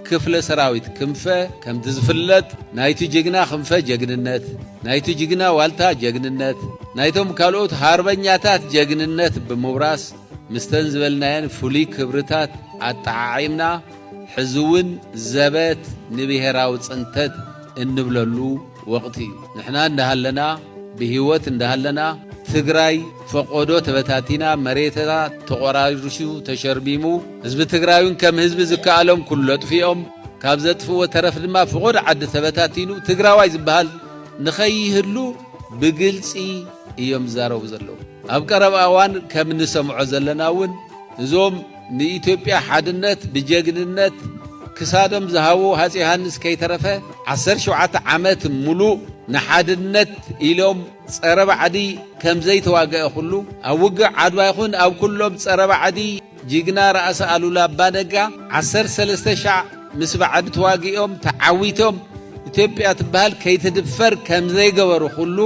ክፍለ ሰራዊት ክንፈ ከምቲ ዝፍለጥ ናይቲ ጅግና ክንፈ ጀግንነት ናይቲ ጅግና ዋልታ ጀግንነት ናይቶም ካልኦት ሃርበኛታት ጀግንነት ብምውራስ ምስተን ዝበልናየን ፍሉይ ክብርታት ኣጠዓዒምና ሕዚ እውን ዘበት ንብሔራዊ ጽንተት እንብለሉ ወቕቲ እዩ ንሕና እንዳሃለና ብህይወት እንዳሃለና ትግራይ ፈቆዶ ተበታቲና መሬታ ተቆራርሹ ተሸርቢሙ ህዝቢ ትግራይን ከም ህዝቢ ዝከኣሎም ኩሉ ጥፊኦም ካብ ዘጥፍዎ ተረፍ ድማ ፈቆዶ ዓዲ ተበታቲኑ ትግራዋይ ዝበሃል ንኸይህሉ ብግልጺ እዮም ዛረቡ ዘለው ኣብ ቀረባ እዋን ከም ንሰምዖ ዘለና እውን እዞም ንኢትዮጵያ ሓድነት ብጀግንነት ክሳዶም ዝሃቡ ሃፄ ዮሃንስ ከይተረፈ 17 ዓመት ሙሉእ ንሓድነት ኢሎም ጸረ ባዕዲ ከም ዘይተዋገአ ኩሉ ኣብ ውግእ ዓድዋ ይኹን ኣብ ኩሎም ጸረ ባዕዲ ጅግና ራእሲ ኣሉላ ኣባ ነጋ 13,000 ምስ በዓድ ተዋጊኦም ተዓዊቶም ኢትዮጵያ ትበሃል ከይትድፈር ከም ዘይገበሩ ሁሉ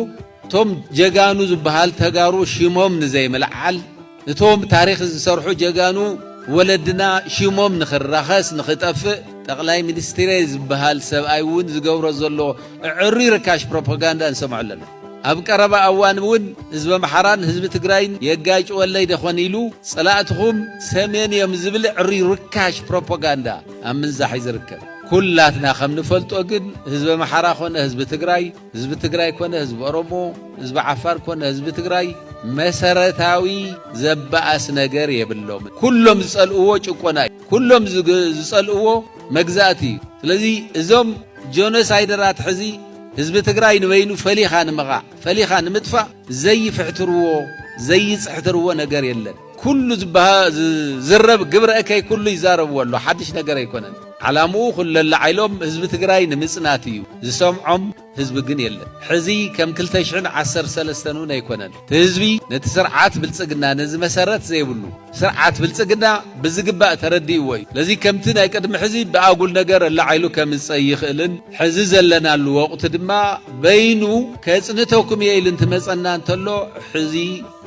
ቶም ጀጋኑ ዝበሃል ተጋሩ ሽሞም ንዘይምልዓል እቶም ታሪክ ዝሰርሑ ጀጋኑ ወለድና ሽሞም ንኽራኸስ ንኽጠፍእ ጠቅላይ ሚኒስትር ዝበሃል ሰብኣይ እውን ዝገብሮ ዘሎ ዕሩይ ርካሽ ፕሮፓጋንዳ እንሰምዖ ኣለና ኣብ ቀረባ እዋን እውን ህዝቢ ኣምሓራን ህዝቢ ትግራይን የጋጭ ወለይ ደኾን ኢሉ ጸላእትኹም ሰሜን እዮም ዝብል ዕሩይ ርካሽ ፕሮፓጋንዳ ኣብ ምንዛሕ ይዝርከብ ኩላትና ከም ንፈልጦ ግን ህዝቢ ኣምሓራ ኮነ ህዝቢ ትግራይ ኮነ ህዝቢ ኦሮሞ ህዝቢ ዓፋር ኮነ ህዝቢ ትግራይ መሰረታዊ ዘባኣስ ነገር የብሎም ኩሎም ዝጸልእዎ ጭቆና ኩሎም ዝጸልእዎ መግዛእቲ ስለዚ እዞም ጆኖሳይደራት ሕዚ ህዝቢ ትግራይ ንበይኑ ፈሊኻ ንምቓዕ ፈሊኻ ንምጥፋእ ዘይፍሕትርዎ ዘይጽሕትርዎ ነገር የለን ኩሉ ዝረብ ግብረ እከይ ኩሉ ይዛረብዎ ኣሎ ሓድሽ ነገር ኣይኮነን ዓላምኡ ኩለላ ዓይሎም ህዝቢ ትግራይ ንምጽናት እዩ ዝሰምዖም ህዝቢ ግን የለን ሕዚ ከም 2013 እውን ኣይኮነን ህዝቢ ነቲ ስርዓት ብልጽግና ነዚ መሰረት ዘይብሉ ስርዓት ብልጽግና ብዝግባእ ተረዲእዎ እዩ ለዚ ከምቲ ናይ ቅድሚ ሕዚ ብኣጉል ነገር ኣላዓይሉ ከም ዝጸይ ይኽእልን ሕዚ ዘለናሉ ወቕቲ ድማ በይኑ ከጽንተኩም እየ ኢሉ እንትመጸና እንተሎ ሕዚ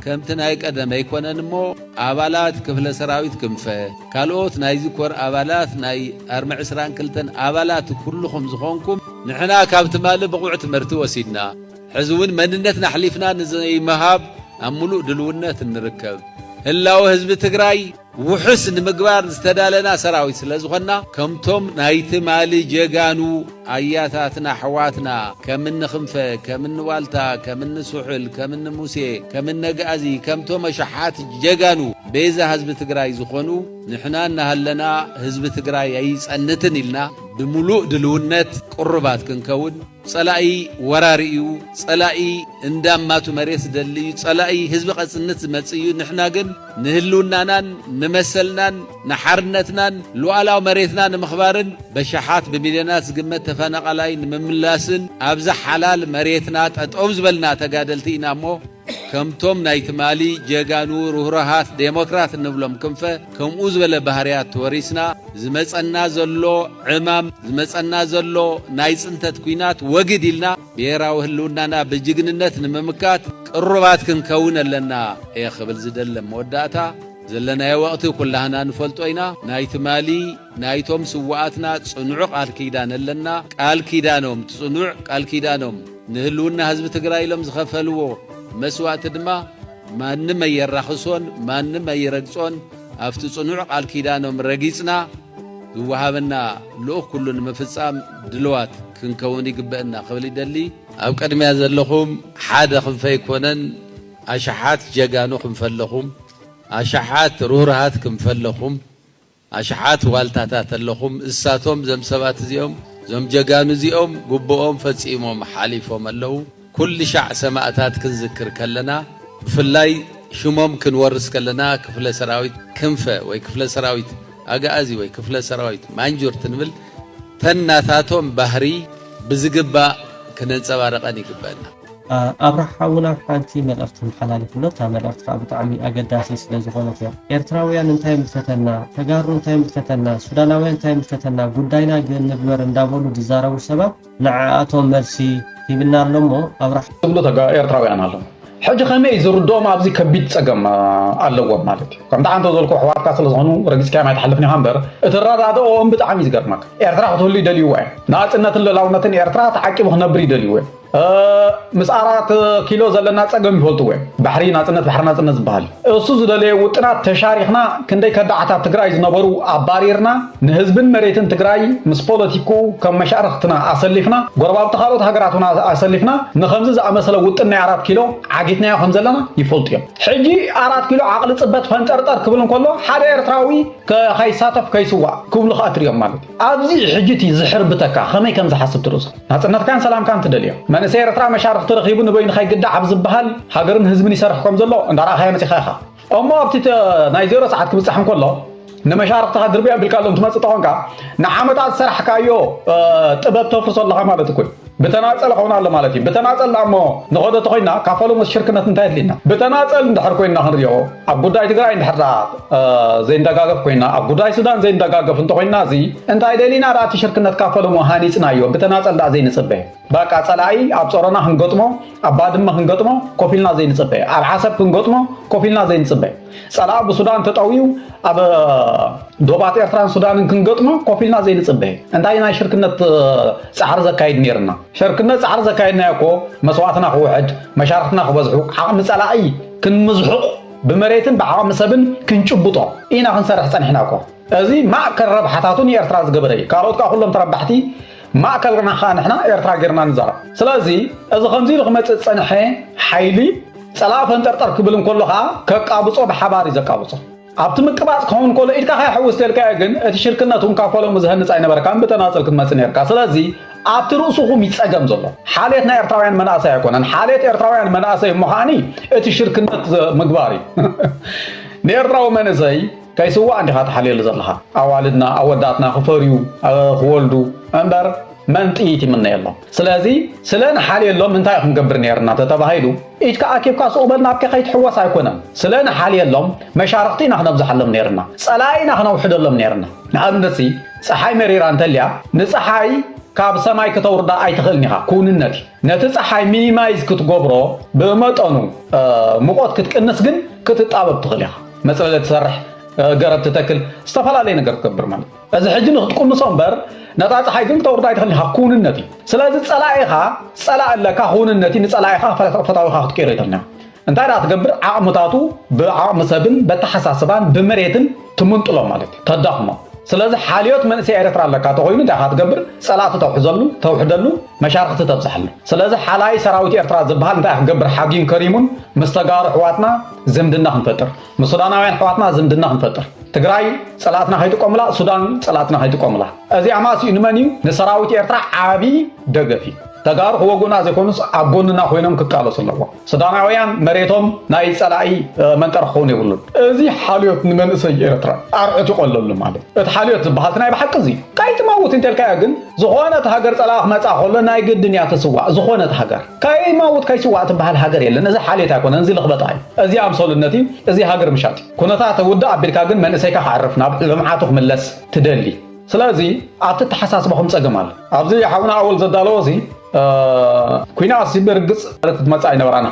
ከምቲ ናይ ቀደም ኣይኮነን እሞ ኣባላት ክፍለ ሰራዊት ክንፈ ካልኦት ናይ ዝኮር ኣባላት ናይ 422 ኣባላት ኩልኹም ዝኾንኩም ንሕና ካብቲ ማለ ብቑዕ ትምህርቲ ወሲድና ሕዚ እውን መንነትና ሓሊፍና ንዘይመሃብ ኣብ ሙሉእ ድልውነት እንርከብ ህላው ህዝቢ ትግራይ ውሕስ ንምግባር ዝተዳለና ሰራዊት ስለ ዝኾንና ከምቶም ናይቲ ማሊ ጀጋኑ ኣያታትና ኣሕዋትና ከምኒ ክንፈ ከምኒ ዋልታ ከምኒ ሱሑል ከምኒ ሙሴ ከምኒ ገኣዚ ከምቶም ኣሽሓት ጀጋኑ ቤዛ ህዝቢ ትግራይ ዝኾኑ ንሕና እናሃለና ህዝቢ ትግራይ ኣይጸንትን ኢልና ብሙሉእ ድልውነት ቁርባት ክንከውን ጸላኢ ወራሪ እዩ ጸላኢ እንዳማቱ መሬት ደሊ እዩ ጸላኢ ህዝቢ ቀጽነት ዝመጽእ እዩ ንሕና ግን ንህልውናናን ንመሰልናን ንሓርነትናን ሉዓላዊ መሬትና ንምኽባርን በሸሓት ብሚልዮናት ዝግመት ተፈናቐላይ ንምምላስን ኣብዛ ሓላል መሬትና ጠጠው ዝበልና ተጋደልቲ ኢና እሞ ከምቶም ናይቲ ማሊ ጀጋኑ ሩህሩሃት ዴሞክራት እንብሎም ክንፈ ከምኡ ዝበለ ባህርያት ተወሪስና ዝመጸና ዘሎ ዕማም ዝመጸና ዘሎ ናይ ጽንተት ኩናት ወግድ ኢልና ብሔራዊ ህልውናና ብጅግንነት ንምምካት ቅሩባት ክንከውን ኣለና እየ ክብል ዝደለ መወዳእታ ዘለናዮ ወቕቲ ኩላህና ንፈልጦ ኢና ናይቲ ማሊ ናይቶም ስዋኣትና ጽኑዕ ቃል ኪዳን ኣለና ቃል ኪዳኖም ጽኑዕ ቃል ኪዳኖም ንህልውና ህዝቢ ትግራይ ኢሎም ዝኸፈልዎ መስዋዕቲ ድማ ማንም ኣይራኽሶን ማንም ኣይረግጾን ኣብቲ ጽኑዕ ቃል ኪዳኖም ረጊጽና ዝወሃበና ልኡኽ ኩሉ ንምፍጻም ድልዋት ክንከውን ይግበአና ክብል ይደሊ ኣብ ቀድሚያ ዘለኹም ሓደ ክንፈ ይኮነን ኣሽሓት ጀጋኑ ክንፈለኹም ኣሽሓት ሩህሩሃት ክንፈለኹም ኣሽሓት ዋልታታት ኣለኹም እሳቶም ዘም ሰባት እዚኦም ዞም ጀጋኑ እዚኦም ጉቦኦም ፈጺሞም ሓሊፎም ኣለዉ ኩል ሻዕ ሰማዕታት ክንዝክር ከለና ብፍላይ ሽሞም ክንወርስ ከለና ክፍለ ሰራዊት ክንፈ ወይ ክፍለ ሰራዊት ኣጋኣዚ ወይ ክፍለ ሰራዊት ማንጆር ትንብል ተናታቶም ባህሪ ብዝግባእ ክነንጸባረቐን ይግበአና ኣብርሓ እውን ኣብ ሓንቲ መልእኽቲ መሓላልፍሎ እታ መልእኽቲ ከዓ ብጣዕሚ ኣገዳሲ ስለ ዝኾነት እያ ኤርትራውያን እንታይ ምልከተና ተጋሩ እንታይ ምልከተና ሱዳናውያን እንታይ ምልከተና ጉዳይና ግን ንግበር እንዳበሉ ዝዛረቡ ሰባት ንዓኣቶም መልሲ ይብና ኣሎ እሞ ኣብርሓ ዝብሎ ኤርትራውያን ኣሎ ሕጂ ከመይ ዝርድኦም ኣብዚ ከቢድ ፀገም ኣለዎም ማለት እዩ ከምቲ ሓንቶ ዘልኩ ኣሕዋትካ ስለ ዝኾኑ ረጊፅካ ማይ ተሓልፍኒ ኢኻ እምበር እቲ ረዳድኦም ብጣዕሚ ዝገርመካ ኤርትራ ክትህሉ ይደልይዎ እየ ንኣፅነትን ልዕላውነትን ኤርትራ ተዓቂቡ ክነብር ይደልይዎ እየ ምስ 4 ኪሎ ዘለና ፀገም ይፈልጥዎ ባሕሪ ናፅነት ባሕሪ ናፅነት ዝበሃል እሱ ዝደለየ ውጥናት ተሻሪኽና ክንደይ ከዳዓታት ትግራይ ዝነበሩ ኣባሪርና ንህዝብን መሬትን ትግራይ ምስ ፖለቲኩ ከም መሻርክትና ኣሰሊፍና ጎረባብቲ ካልኦት ሃገራት ሆና ኣሰሊፍና ንከምዚ ዝኣመሰለ ውጥን ናይ 4 ኪሎ ዓጊትናዮ ከም ዘለና ይፈልጡ እዮም ሕጂ 4 ኪሎ ዓቕሊ ፅበት ፈንጠርጠር ክብል እንከሎ ሓደ ኤርትራዊ ከይሳተፍ ከይስዋዕ ክብሉ ከዓ ትሪኦም ማለት እዩ ኣብዚ ሕጂ እቲ ዝሕርብተካ ከመይ ከም ዝሓስብ ትርእሱ ናፅነትካን ሰላምካን ትደልዮ መንእሰይ ኤርትራ መሻርክ ተረኺቡ ንበይኑ ከይግዳዕ ኣብ ዝበሃል ሃገርን ህዝብን ይሰርሕ ከም ዘሎ እንዳረኣኻዮ መፂኻ ኢኻ እሞ ኣብቲ ናይ 0 ሰዓት ክብፅሕ እንከሎ ንመሻርክትኻ ድርብያ ቢልካ ኣሎም ትመፅእ ተኾንካ ንዓመታት ዝሰራሕካዮ ጥበብ ተፍርሶ ኣለኻ ማለት እኮ بتناصل خونا الله مالتي بتناصل لامو نخدو تخوينا كافلو مس شركነት እንታይት ሊና بتناصل እንድሕር ኮይና ክንሪኦ ኣብ ጉዳይ ትግራይ እንድሕር ዘይንደጋገፍ ኮይና ኣብ ጉዳይ ሱዳን ዘይንደጋገፍ እንተኮይና እዚ እንታይ ደሊና ራቲ ሽርክነት ካፈሉ ሃኒጽናዮ بتناصل ዳ ዘይንጽበ በቃ ጸላይ ኣብ ጾረና ክንገጥሞ ኣብ ባድመ ክንገጥሞ ኮፊልና ዘይንጽበ ኣብ ዓሰብ ክንገጥሞ ኮፊልና ዘይንጽበ ጸላ ብሱዳን ተጣዊው ኣብ ዶባት ኤርትራን ሱዳንን ክንገጥሞ ኮፊልና ዘይንጽበ እንታይ ናይ ሽርክነት ጻዕር ዘካይድ ነርና ሽርክነት ጻዕር ዘካይድና ያኮ መስዋዕትና ክውሕድ መሻርክትና ክበዝሑ ዓቕሚ ጸላይ ክንምዝሑቕ ብመሬትን ብዓቕሚ ሰብን ክንጭብጦ ኢና ክንሰርሕ ጸኒሕና እኮ እዚ ማእከል ረብሓታቱን ኤርትራ ዝገበረ ካልኦት ካ ኩሎም ተረባሕቲ ማእከልና ኻንሕና ኤርትራ ጌርና ንዛረብ ስለዚ እዚ ከምዚ ንክመጽእ ጸንሐ ሓይሊ ጸላ ፈንጠርጠር ክብል እንከሎኻ ከቃብጾ ብሓባር ይዘቃብጾ ኣብቲ ምቅባጽ ከውን ከሎ ኢድካ ሓውስ ተልካ ግን እቲ ሽርክነቱን ካፈሎም ዝህንጽ ኣይነበረካን ብተናጸል ክትመጽእ ነርካ ስለዚ ኣብቲ ርእሱኹም ይጸገም ዘሎ ሓሌት ናይ ኤርትራውያን መናእሰይ ኣይኮነን ሓሌት ኤርትራውያን መናእሰይ ምዃኒ እቲ ሽርክነት ምግባር እዩ ንኤርትራዊ መንእሰይ ከይስዋዕ እንዲኻ ተሓልየሉ ዘለኻ ኣዋልድና ኣወዳትና ክፈርዩ ክወልዱ እምበር መንጥይት ይምነየሎም ስለዚ ስለና ሓልየሎም እንታይ ክንገብር ነርና ተተባሂሉ ኢድካ ኣኪብካ ስቕበል ናብከ ከይትሕወስ ኣይኮነን ስለና ሓልየሎም መሻርክቲ ኢና ክነብዝሓሎም ነርና ጸላይ ኢና ክነውሕደሎም ነርና ንኣብነት ፀሓይ መሪራ እንተልያ ንፀሓይ ካብ ሰማይ ከተውርዳ ኣይትኽእልኒ ኢኻ ኩንነት ነቲ ፀሓይ ሚኒማይዝ ክትገብሮ ብመጠኑ ሙቆት ክትቅንስ ግን ክትጣበብ ትኽእል ኢኻ መፅለለ ትሰርሕ ገረብ ትተክል ዝተፈላለዩ ነገር ትገብር ማለት እዚ ሕጂ ንክትቅንሶ እምበር ነታ ፀሓይ ግን ከተውርዳ ኣይትኽእልኒ ኢኻ ኩንነት እዩ ስለዚ ጸላኢኻ ጸላእ ኣለካ ኩንነት ንጸላኢኻ ፈታዊኻ ክትቀይሮ ይተልና እንታይ ዳ ትገብር ዓቕምታቱ ብዓቕሚ ሰብን በተሓሳስባን ብመሬትን ትምንጥሎም ማለት ተዳኽሞ ስለዚ ሓልዮት መንእሰይ ኤርትራ ኣለካ ተኮይኑ እንታይ ካ ትገብር ጸላእቲ ተውሕደሉ መሻርክቲ ተብዝሓሉ ስለዚ ሓላይ ሰራዊት ኤርትራ ዝበሃል እንታይ ክገብር ሓጊም ከሪሙን ምስ ተጋሩ ሕዋትና ዝምድና ክንፈጥር ምስ ሱዳናውያን ሕዋትና ዝምድና ክንፈጥር ትግራይ ጸላእትና ከይጥቆምላ ሱዳን ጸላእትና ከይጥቆምላ እዚ ኣማሲኡ ንመን እዩ ንሰራዊት ኤርትራ ዓቢ ደገፍ እዩ ተጋሩ ወጉና ዘይኮኑስ ኣብ ጎንና ኮይኖም ክቃለሱ ኣለዎ ሱዳናውያን መሬቶም ናይ ጸላኢ መንጠር ክኾኑ ይብሉን እዚ ሓልዮት ንመንእሰይ ኤርትራ ኣርዑት ይቆለሉ ማለት እቲ ሓልዮት ዝበሃል ናይ ብሓቂ እዚ ካይትማውት እንተልካ ግን ዝኾነት ሃገር ጸላ ክመጻ ከሎ ናይ ግድን እያ ትስዋዕ ዝኾነት ሃገር ካይማውት ካይስዋዕ ትበሃል ሃገር የለን እዚ ሓልዮት ኣይኮነን እዚ ልኽበጣ እዩ እዚ ኣምሰሉነት እዩ እዚ ሃገር ምሻት ኩነታት ተውዳእ ኣቢልካ ግን መንእሰይካ ክዓርፍ ናብ ልምዓቱ ክምለስ ትደሊ ስለዚ ኣብቲ ተሓሳስበኹም ፀገም ኣሎ ኣብዚ ሓውና ኣወል ዘዳለዎ እዚ ኩናት ሲበርግጽ ክትመጻ ይነበራና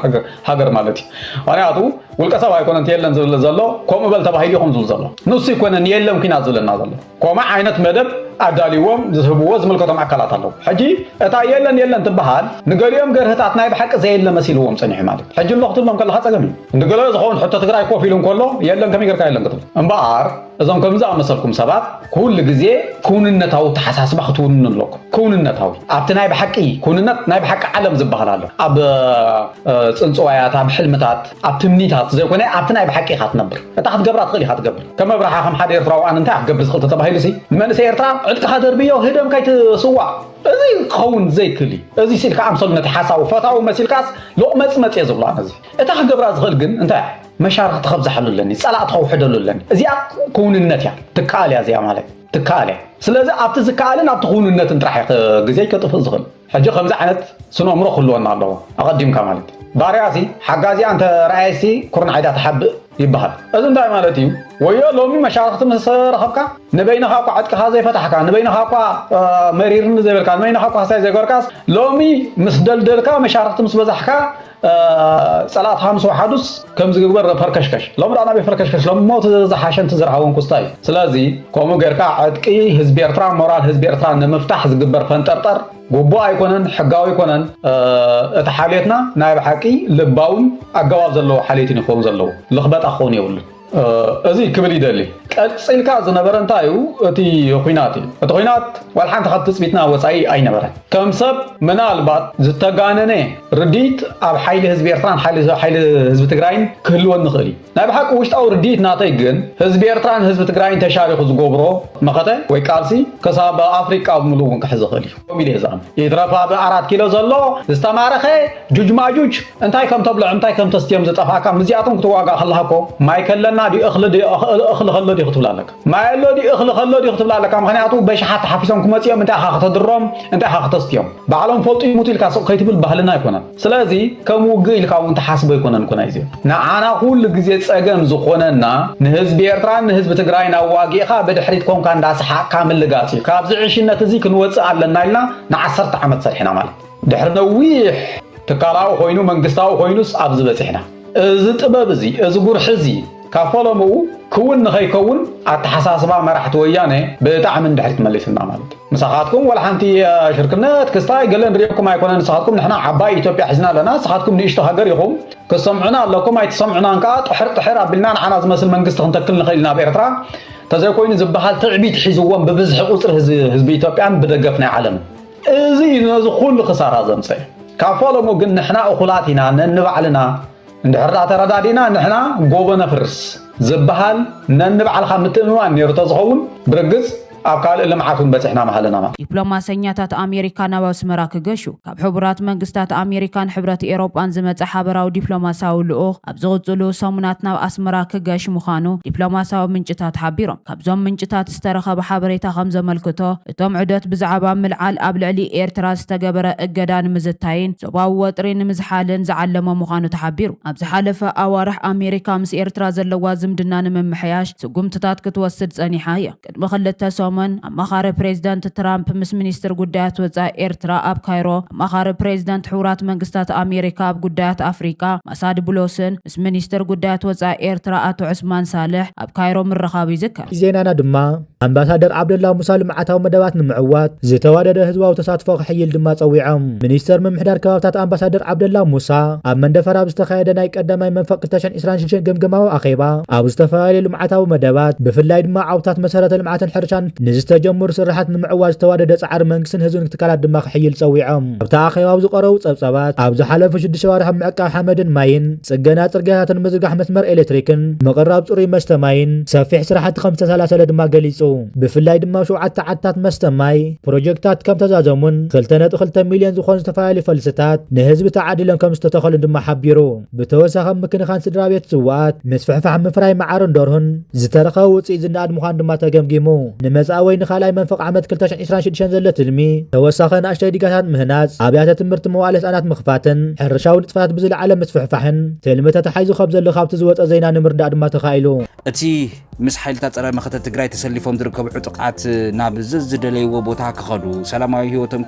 ሃገር ማለት እዩ ዋናቱ ውልቀ ሰብ ኣይኮነን የለን ዝብል ዘሎ ከምኡ በል ተባሂሉ ይኹም ዝብል ዘሎ ንሱ ይኮነን የለም ኩናት ዝብለና ዘሎ ከምኡ ዓይነት መደብ ኣዳልይዎም ዝህብዎ ዝምልከቶም ኣካላት ኣለዉ ሕጂ እታ የለን ትበሃል ንገሊኦም ገርህታት ናይ ብሓቂ ዘየለ መሲልዎም ፀኒሑ ማለት ሕጂ ለኽትብሎም ከለካ ፀገም እዩ ንገሊኦ ዝኸውን ሕቶ ትግራይ ኮፍ ኢሉ እንከሎ የለን ከመይ ጌርካ የለን ክትብል እምበኣር እዞም ከምዚ ኣመሰልኩም ሰባት ኩሉ ግዜ ኩንነታዊ ተሓሳስባ ክትውንን ኣለኩም ኩንነታዊ ኣብቲ ናይ ብሓቂ ኩንነት ናይ ብሓቂ ዓለም ዝበሃል ኣሎ ኣብ ፅንፅዋያት ኣብ ሕልምታት ኣብ ትምኒታት ዘይኮነ ኣብቲ ናይ ብሓቂ ኢኻ ትነብር እታ ክትገብራ ትኽእል ኢኻ ትገብር ከም ኣብርሃ ከም ሓደ ኤርትራዊ ኣነ እንታይ ክትገብር ዝኽእል ተባሂሉ ንመንእሰይ ኤርትራ ዕጥቅኻ ደርብዮ ህደም ከይትስዋዕ እዚ ክኸውን ዘይክእል እዚ ሲልካ ኣምሰሉ ነቲ ሓሳቡ ፈታዊ መሲልካስ ሎቕመፅመፅ እየ ዝብሎ ኣነ እዚ እታ ክገብራ ዝኽእል ግን እንታይ መሻርክቲ ከብዝሓሉለኒ ጸላእቲ ከውሕደሉለኒ እዚኣ ኩንነት እያ ትከኣል እያ እዚኣ ማለት ትከኣል እያ ስለዚ ኣብቲ ዝከኣልን ኣብቲ ኩንነትን ጥራሕ ግዜ ከጥፍእ ዝኽእል ሕጂ ከምዚ ዓይነት ስነእምሮ ክህልወና ኣለዎ ኣቐዲምካ ማለት ባርያሲ ሓጋዚኣ እንተ ረኣየሲ ኩርን ዓይዳ ተሓብእ ይበሃል እዚ እንታይ ማለት እዩ ወዮ ሎሚ መሻርክቲ ምስ ረኸብካ ንበይንኻ እኳ ዕጥቅኻ ዘይፈታሕካ ንበይንኻ እኳ መሪርን ዘይበልካ ንበይንኻ እኳ ሳይ ዘይገርካስ ሎሚ ምስ ደልደልካ መሻርክቲ ምስ በዛሕካ ጸላእትኻ ምስ ወሓዱስ ከም ዝግበር ፈርከሽከሽ ሎሚ ዳና በፈርከሽከሽ ሎሚ ሞት ዝሓሸን ትዝረሃውን ኩስታ እዩ ስለዚ ከምኡ ጌርካ ዕጥቂ ህዝቢ ኤርትራ ሞራል ህዝቢ ኤርትራ ንምፍታሕ ዝግበር ፈንጠርጠር ጉቦ ኣይኮነን ሕጋዊ ኣይኮነን እቲ ሓልዮትና ናይ ብሓቂ ልባውን ኣገባብ ዘለዎ ሓልዮትን ይኸውን ዘለዎ ልኽበጣ ክኸውን የብሉን እዚ ክብል ይደሊ ቀፂልካ ዝነበረ እንታይ እዩ እቲ ኩናት እዩ እቲ ኩናት ዋላ ሓንቲ ካብቲ ፅቢትና ወፃኢ ኣይነበረን ከም ሰብ ምናልባት ዝተጋነነ ርዲት ኣብ ሓይሊ ህዝቢ ኤርትራን ሓይሊ ህዝቢ ትግራይን ክህልወን ንኽእል እዩ ናይ ብሓቂ ውሽጣዊ ርዲት ናተይ ግን ህዝቢ ኤርትራን ህዝቢ ትግራይን ተሻሪኹ ዝገብሮ መኸተ ወይ ቃልሲ ክሳብ ኣፍሪቃ ብምሉእ እውን ክሕዝ ዝኽእል እዩ ከምኡ ኢለ ዝኣምን ይትረፋ ብ4 ኪሎ ዘሎ ዝተማረኸ ጁጅማጁጅ እንታይ ከም ተብልዖ እንታይ ከም ተስትዮም ዝጠፋካ ምዚኣቶም ክትዋጋእ ከለካ ኮ ማይ ከለና ማይለና ዲ እኽሊ ኸሎ ዲ ክትብላለካ ማይሎ ዲ እኽሊ ኸሎ ዲ ክትብላለካ ምክንያቱ በሽሓት ሓፊሶም ክመፅኦም እንታይ ኻ ክትድሮም እንታይ ኻ ክትስትዮም ባዕሎም ፈልጡ ይሙት ኢልካ ከይትብል ባህልና ኣይኮነን ስለዚ ከም ውግእ ኢልካ እውን ተሓስቦ ኣይኮነን ኩና እዚ ንዓና ኩሉ ግዜ ፀገም ዝኾነና ንህዝቢ ኤርትራ ንህዝቢ ትግራይ ናዋጊእኻ ብድሕሪት ኮንካ እንዳሰሓቅካ ምልጋፅ እዩ ካብዚ ዕሽነት እዚ ክንወፅእ ኣለና ኢልና ን10 ዓመት ሰሪሕና ማለት ድሕሪ ነዊሕ ትካላዊ ኮይኑ መንግስታዊ ኮይኑስ ኣብዚ በፂሕና እዚ ጥበብ እዚ እዚ ጉርሒ እዚ ካብ ፈለምኡ ክውን ንኸይከውን ኣተሓሳስባ መራሕቲ ወያነ ብጣዕሚ እንድሕሪት መሊስና ማለት ንስኻትኩም ወላ ሓንቲ ሽርክነት ክስታይ ገለ ንሪኦኩም ኣይኮነን ንስኻትኩም ንሕና ዓባይ ኢትዮጵያ ሒዝና ኣለና ንስኻትኩም ንእሽቶ ሃገር ኢኹም ክሰምዑና ኣለኩም ኣይትሰምዑናን ከዓ ጥሕር ኣቢልና ንዓና ዝመስል መንግስቲ ክንተክል ንኽእል ኢና ብኤርትራ ተዘይኮይኑ ዝበሃል ትዕቢት ሒዝዎም ብብዝሒ ቁፅሪ ህዝቢ ኢትዮጵያን ብደገፍ ናይ ዓለም እዚ ነዚ ኩሉ ክሳራ ዘምፅእ ካብ ፈለሙ ግን ንሕና እኹላት ኢና ነንባዕልና እንድሕር ተረዳዲና ንሕና ጎቦ ነፍርስ ዝበሃል ነንባዕልካ ምትእምማን ነይሩ ተዝኸውን ብርግፅ ኣብ ካልእ ልምዓቱን በፂሕና ማሃለና ዲፕሎማሰኛታት ኣሜሪካ ናብ ኣስመራ ክገሹ ካብ ሕቡራት መንግስታት ኣሜሪካን ሕብረት ኤሮጳን ዝመፀ ሓበራዊ ዲፕሎማሳዊ ልኡኽ ኣብ ዝቕፅሉ ሰሙናት ናብ ኣስመራ ክገሽ ምዃኑ ዲፕሎማሳዊ ምንጭታት ሓቢሮም ካብዞም ምንጭታት ዝተረኸበ ሓበሬታ ከም ዘመልክቶ እቶም ዑደት ብዛዕባ ምልዓል ኣብ ልዕሊ ኤርትራ ዝተገበረ እገዳ ንምዝታይን ዞባዊ ወጥሪ ንምዝሓልን ዝዓለመ ምዃኑ ተሓቢሩ ኣብ ዝሓለፈ ኣዋርሕ ኣሜሪካ ምስ ኤርትራ ዘለዋ ዝምድና ንምምሕያሽ ስጉምትታት ክትወስድ ፀኒሓ እያ ቅድሚ 2 ሰሙን ኣማኻሪ ፕሬዚዳንት ትራምፕ ምስ ሚኒስትር ጉዳያት ወፃኢ ኤርትራ ኣብ ካይሮ ኣማኻሪ ፕሬዚዳንት ሕቡራት መንግስታት ኣሜሪካ ኣብ ጉዳያት ኣፍሪካ ማሳድ ብሎስን ምስ ሚኒስትር ጉዳያት ወፃኢ ኤርትራ ኣቶ ዑስማን ሳልሕ ኣብ ካይሮ ምረኻብ ይዝከር ዜናና ድማ ኣምባሳደር ዓብደላ ሙሳ ልምዓታዊ መደባት ንምዕዋት ዝተዋደደ ህዝባዊ ተሳትፎ ክሕይል ድማ ፀዊዖም ሚኒስተር ምምሕዳር ከባብታት ኣምባሳደር ዓብደላ ሙሳ ኣብ መንደፈራ ዝተኻየደ ናይ ቀዳማይ መንፈቅ 2026 ገምገማዊ ኣኼባ ኣብ ዝተፈላለዩ ልምዓታዊ መደባት ብፍላይ ድማ ዓውታት መሰረተ ልምዓትን ሕርሻን ንዝተጀመሩ ስራሓት ንምዕዋዝ ዝተዋደደ ጻዕሪ መንግስትን ህዝብን ትካላት ድማ ክሕይል ፀዊዖም ኣብታ ኣኼባ ዝቀረቡ ፀብፀባት ኣብ ዝሓለፈ 6 ወርሒ ምዕቃብ ሓመድን ማይን ጽገና ጽርግያታትን ምዝጋሕ መስመር ኤሌክትሪክን ምቕራብ ጽሩይ መስተ ማይን ሰፊሕ ስራሕቲ ከም ዝተሰላሰለ ድማ ገሊጹ ብፍላይ ድማ 7 ዓታት መስተ ማይ ፕሮጀክታት ከም ተዛዘሙን 2.2 ሚልዮን ዝኾኑ ዝተፈላለዩ ፈልስታት ንህዝቢ ተዓዲሎም ከም ዝተተኸሉ ድማ ሓቢሩ ብተወሳኺ ምክንኻን ስድራ ቤት ዝዋት ምስፍሕፋሕ ምፍራይ መዓርን ደርሁን ዝተረኸበ ውፅኢት ዝነኣድ ምዃኑ ድማ ተገምጊሙ ንመጻወይ ንኻልኣይ መንፈቅ ዓመት 2026 ዘሎ ትልሚ ተወሳኺ ንኣሽተይ ዲጋታት ምህናፅ ኣብያተ ትምህርቲ መዋዕለ ህጻናት ምኽፋትን ሕርሻዊ ንጥፈታት ብዝለዓለ ምስፍሕፋሕን ትልሚ ተተሓሒዙ ካብ ዘሎ ካብቲ ዝወፀ ዜና ንምርዳእ ድማ ተኻኢሉ እቲ ምስ ሓይልታት ፀረ መኸተ ትግራይ ተሰሊፎም ዝርከቡ ዕጡቃት ናብ ዝደለይዎ ቦታ ክኸዱ ሰላማዊ ህይወቶም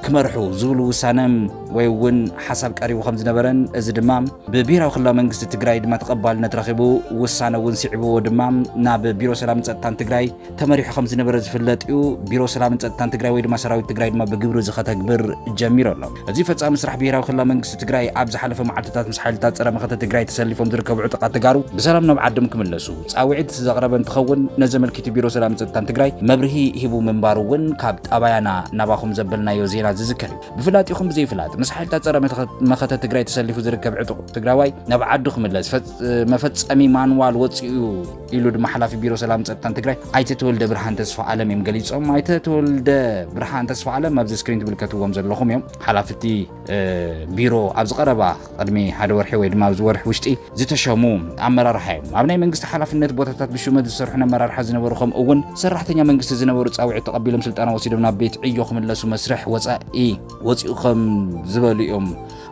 ክመርሑ ዝብሉ ውሳነም ወይ እውን ሓሳብ ቀሪቡ ከም ዝነበረን እዚ ድማ ብብሄራዊ ክልላዊ መንግስቲ ትግራይ ድማ ተቐባልነት ረኺቡ ውሳነ እውን ስዒብዎ ድማ ናብ ቢሮ ሰላምን ፀጥታን ትግራይ ተመሪሑ ከም ዝነበረ ዝፍለጥ እዩ ቢሮ ሰላምን ፀጥታን ትግራይ ወይ ድማ ሰራዊት ትግራይ ድማ ብግብሪ ዝኸተግብር ጀሚሩ ኣሎ እዚ ፈጻሚ ስራሕ ብሄራዊ ክልላዊ መንግስቲ ትግራይ ኣብ ዝሓለፈ መዓልትታት ምስ ሓይልታት ፀረ መኸተ ትግራይ ተሰሊፎም ዝርከቡ ዕጡቃት ተጋሩ ብሰላም ናብ ዓዶም ክምለሱ ጻውዒት ዘቕረበ እንትኸውን ነዘመልክቲ ቢሮ ሰላምን ፀጥታን ትግራይ መብርሂ ሂቡ ምንባሩ እውን ካብ ጣባያና ናባኹም ዘበልናዮ ዜና ዝዝከር እዩ ብፍላጢኹም ብዘይፍላጥ ምስ ሓይልታት ፀረ መኸተ ትግራይ ተሰሊፉ ዝርከብ ዕጡቕ ትግራዋይ ናብ ዓዱ ክምለስ መፈጸሚ ማንዋል ወፂኡ ኢሉ ድማ ሓላፊ ቢሮ ሰላምን ፀጥታን ትግራይ ኣይተ ተወልደ ብርሃን ተስፋ ዓለም እዮም ገሊፆም ኣይተ ተወልደ ብርሃን ተስፋ ዓለም ኣብዚ ስክሪን ትምልከትዎም ዘለኹም እዮም ሓላፍቲ ቢሮ ኣብ ዝቐረባ ቅድሚ ሓደ ወርሒ ወይ ድማ ኣብዚ ወርሒ ውሽጢ ዝተሸሙ ኣመራርሓ እዮም ኣብ ናይ መንግስቲ ሓላፍነት ቦታታት ብሹመት ዝሰርሑ ኣመራርሓ ዝነበሩ ከም እውን ሰራሕተኛ መንግስቲ ዝነበሩ ጻውዒት ተቐቢሎም ስልጣና ወሲዶም ናብ ቤት ዕዮ ክምለሱ መስርሕ ወፃኢ ወፂኡ ከም ዝበሉ እዮም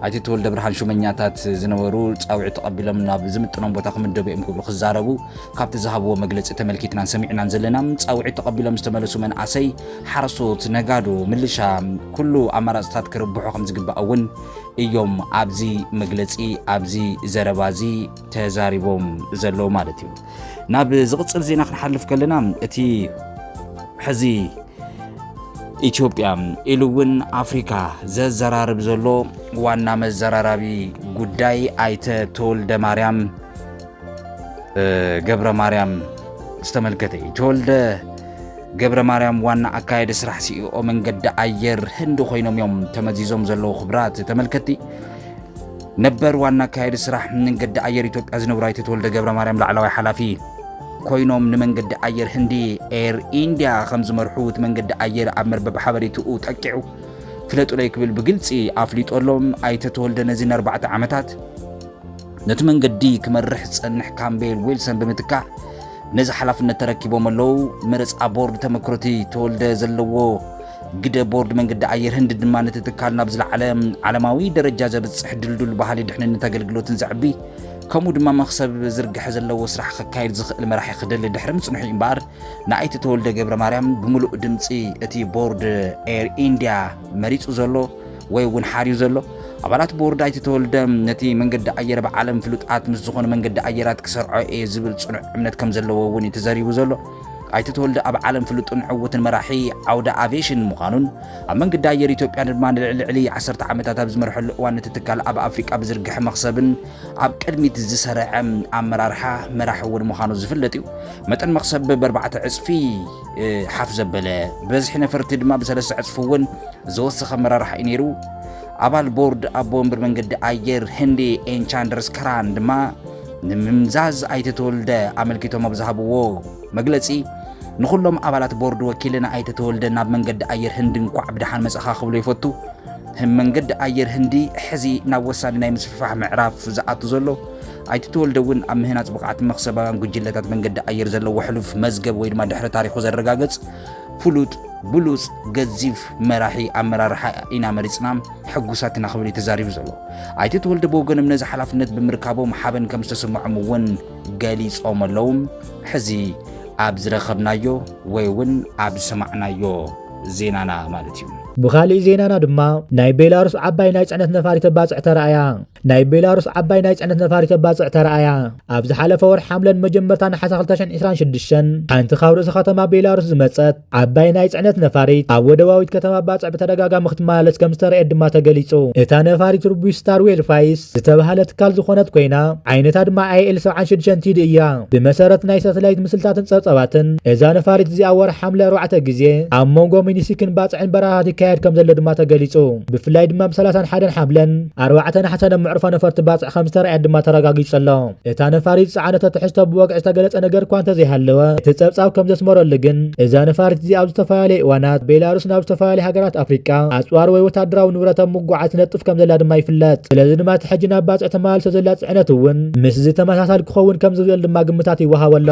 ኣይተ ተወልደ ብርሃን ሹመኛታት ዝነበሩ ጻውዒት ተቐቢሎም ናብ ዝምጥኖም ቦታ ክምደቡ እዮም ክብሉ ክዛረቡ ካብቲ ዝሃብዎ መግለፂ ተመልኪትናን ሰሚዕናን ዘለና ጻውዒት ተቐቢሎም ዝተመለሱ መንኣሰይ ሓረሶት ነጋዶ ምልሻ ኩሉ ኣማራፅታት ክርብሑ ከም ዝግባእ እውን እዮም ኣብዚ መግለፂ ኣብዚ ዘረባዚ ተዛሪቦም ዘለዉ ማለት እዩ ናብ ዝቕፅል ዜና ክንሓልፍ ከለና እቲ ሕዚ ኢትዮጵያ ኢሉ እውን ኣፍሪካ ዘዘራርብ ዘሎ ዋና መዘራራቢ ጉዳይ ኣይተ ተወልደ ማርያም ገብረ ማርያም ዝተመልከተ እዩ ተወልደ ገብረ ማርያም ዋና ኣካየደ ስራሕ ሲኢኦ መንገዲ ኣየር ህንዲ ኮይኖም እዮም ተመዚዞም ዘለዉ ክብራት ተመልከቲ ነበር ዋና ኣካየደ ስራሕ መንገዲ ኣየር ኢትዮጵያ ዝነብሩ ኣይተ ተወልደ ገብረ ማርያም ላዕለዋይ ሓላፊ ኮይኖም ንመንገዲ ኣየር ህንዲ ኤር ኢንዲያ ከም ዝመርሑ እቲ መንገዲ ኣየር ኣብ መርበብ ሓበሬትኡ ጠቂዑ ፍለጡለይ ክብል ብግልፂ ኣፍሊጦሎም ኣይተ ተወልደ ነዚ 4 ዓመታት ነቲ መንገዲ ክመርሕ ዝጸንሕ ካምቤል ዊልሰን ብምትካዕ ነዚ ሓላፍነት ተረኪቦም ኣለዉ። መረፃ ቦርድ ተመክሮቲ ተወልደ ዘለዎ ግደ ቦርድ መንገዲ ኣየር ህንዲ ድማ ነቲ ትካል ናብ ዝለዓለ ዓለማዊ ደረጃ ዘብፅሕ ድልዱል ባህሊ ድሕንነት ኣገልግሎትን ዘዕቢ ከምኡ ድማ መክሰብ ዝርግሐ ዘለዎ ስራሕ ክካየድ ዝኽእል መራሒ ክደሊ ድሕሪ ምጽንሑ እምበር ንኣይቲ ተወልደ ገብረ ማርያም ብምሉእ ድምፂ እቲ ቦርድ ኤር ኢንድያ መሪፁ ዘሎ ወይ እውን ሓርዩ ዘሎ ኣባላት ቦርድ ኣይቲ ተወልደ ነቲ መንገዲ ኣየር ብዓለም ፍሉጣት ምስ ዝኾኑ መንገዲ ኣየራት ክሰርዖ እየ ዝብል ጽኑዕ እምነት ከም ዘለዎ እውን ተዘሪቡ ዘሎ ኣይቲ ተወልደ ኣብ ዓለም ፍሉጥን ዕውትን መራሒ ዓውደ ኣቪዬሽን ምዃኑን ኣብ መንገዲ ኣየር ኢትዮጵያ ድማ ንልዕሊ 10 ዓመታት ኣብ ዝመርሐሉ እዋን ነቲ ትካል ኣብ ኣፍሪቃ ብዝርግሐ መኽሰብን ኣብ ቅድሚት ዝሰርዐ ኣመራርሓ መራሒ እውን ምዃኑ ዝፍለጥ እዩ። መጠን መኽሰብ ብ4 ዕፅፊ ሓፍ ዘበለ በዝሒ ነፈርቲ ድማ ብ3 ዕፅፊ እውን ዘወሰኸ ኣመራርሓ እዩ ነይሩ። ኣባል ቦርድ ኣቦ ወንበር መንገዲ ኣየር ህንዲ ኤንቻንድርስ ከራን ድማ ንምምዛዝ ኣይቲ ተወልደ ኣመልኪቶም ኣብ ዝሃብዎ መግለጺ ንኹሎም ኣባላት ቦርድ ወኪልና ኣይቲ ተወልደ ናብ መንገዲ ኣየር ህንዲ እንኳዕ ብድሓን መጽኻ ክብሉ ይፈቱ። መንገዲ ኣየር ህንዲ ሕዚ ናብ ወሳኒ ናይ ምስፍፋሕ ምዕራፍ ዝኣቱ ዘሎ ኣይቲ ተወልደ እውን ኣብ ምህናፅ ብቕዓት መኽሰባውያን ጉጅለታት መንገዲ ኣየር ዘለዎ ሕሉፍ መዝገብ ወይ ድማ ድሕሪ ታሪኹ ዘረጋገጽ ፍሉጥ ብሉጽ ገዚፍ መራሒ ኣመራርሓ ኢና መሪፅና ሕጉሳት ኢና ክብል ተዛሪቡ ዘሎ ኣይቲ ተወልደ ብወገኖም ነዚ ሓላፍነት ብምርካቦም ሓበን ከም ዝተሰምዖም እውን ገሊፆም ኣለዉ። ሕዚ ኣብ ዝረኸብናዮ ወይ እውን ኣብ ዝሰማዕናዮ ዜናና ማለት እዩ። ብኻሊእ ዜናና ድማ ናይ ቤላሩስ ዓባይ ናይ ጽዕነት ነፋሪት ተባጽዕ ተረኣያ ናይ ቤላሩስ ዓባይ ናይ ጽዕነት ነፋሪት ተባጽዕ ተረኣያ ኣብ ዝሓለፈ ወር ሓምለን መጀመርታ ናሓሳ 2026 ሓንቲ ካብ ርእሲ ከተማ ቤላሩስ ዝመጸት ዓባይ ናይ ጽዕነት ነፋሪት ኣብ ወደባዊት ከተማ ባጽዕ ብተደጋጋሚ ክትመላለስ ከም ዝተረኣየት ድማ ተገሊጹ። እታ ነፋሪት ሩቢ ስታር ዌልፋይስ ዝተባህለ ትካል ዝኾነት ኮይና ዓይነታ ድማ IL 76 ቲድ እያ። ብመሰረት ናይ ሳተላይት ምስልታትን ጸብጸባትን እዛ ነፋሪት እዚኣ ወር ሓምለ 4 ግዜ ኣብ ሞንጎ ሚኒሲክን ባጽዕን በረኻት ይካየድ ከም ዘሎ ድማ ተገሊጹ። ብፍላይ ድማ ብ31 ሓምለን 4 ናሓሰ ምዕርፋ ነፈርቲ ባጽዕ ከም ዝተረኣየት ድማ ተረጋጊጹ ኣሎ። እታ ነፋሪት ጽዓነታ ትሕዝቶ ብወግዒ ዝተገለጸ ነገር እኳ እንተዘይሃለወ እቲ ጸብጻብ ከም ዘስመረሉ ግን እዛ ነፋሪት እዚኣ ኣብ ዝተፈላለየ እዋናት ቤላሩስ ናብ ዝተፈላለየ ሃገራት ኣፍሪቃ ኣጽዋር ወይ ወታደራዊ ንብረታት ምጉዓዝ ትነጥፍ ከም ዘላ ድማ ይፍለጥ። ስለዚ ድማ እቲ ሕጂ ናብ ባጽዕ ተመላልሶ ዘላ ጽዕነት እውን ምስ ዝተመሳሳሊ ክኸውን ከም ዝኽእል ድማ ግምታት ይወሃብ ኣሎ።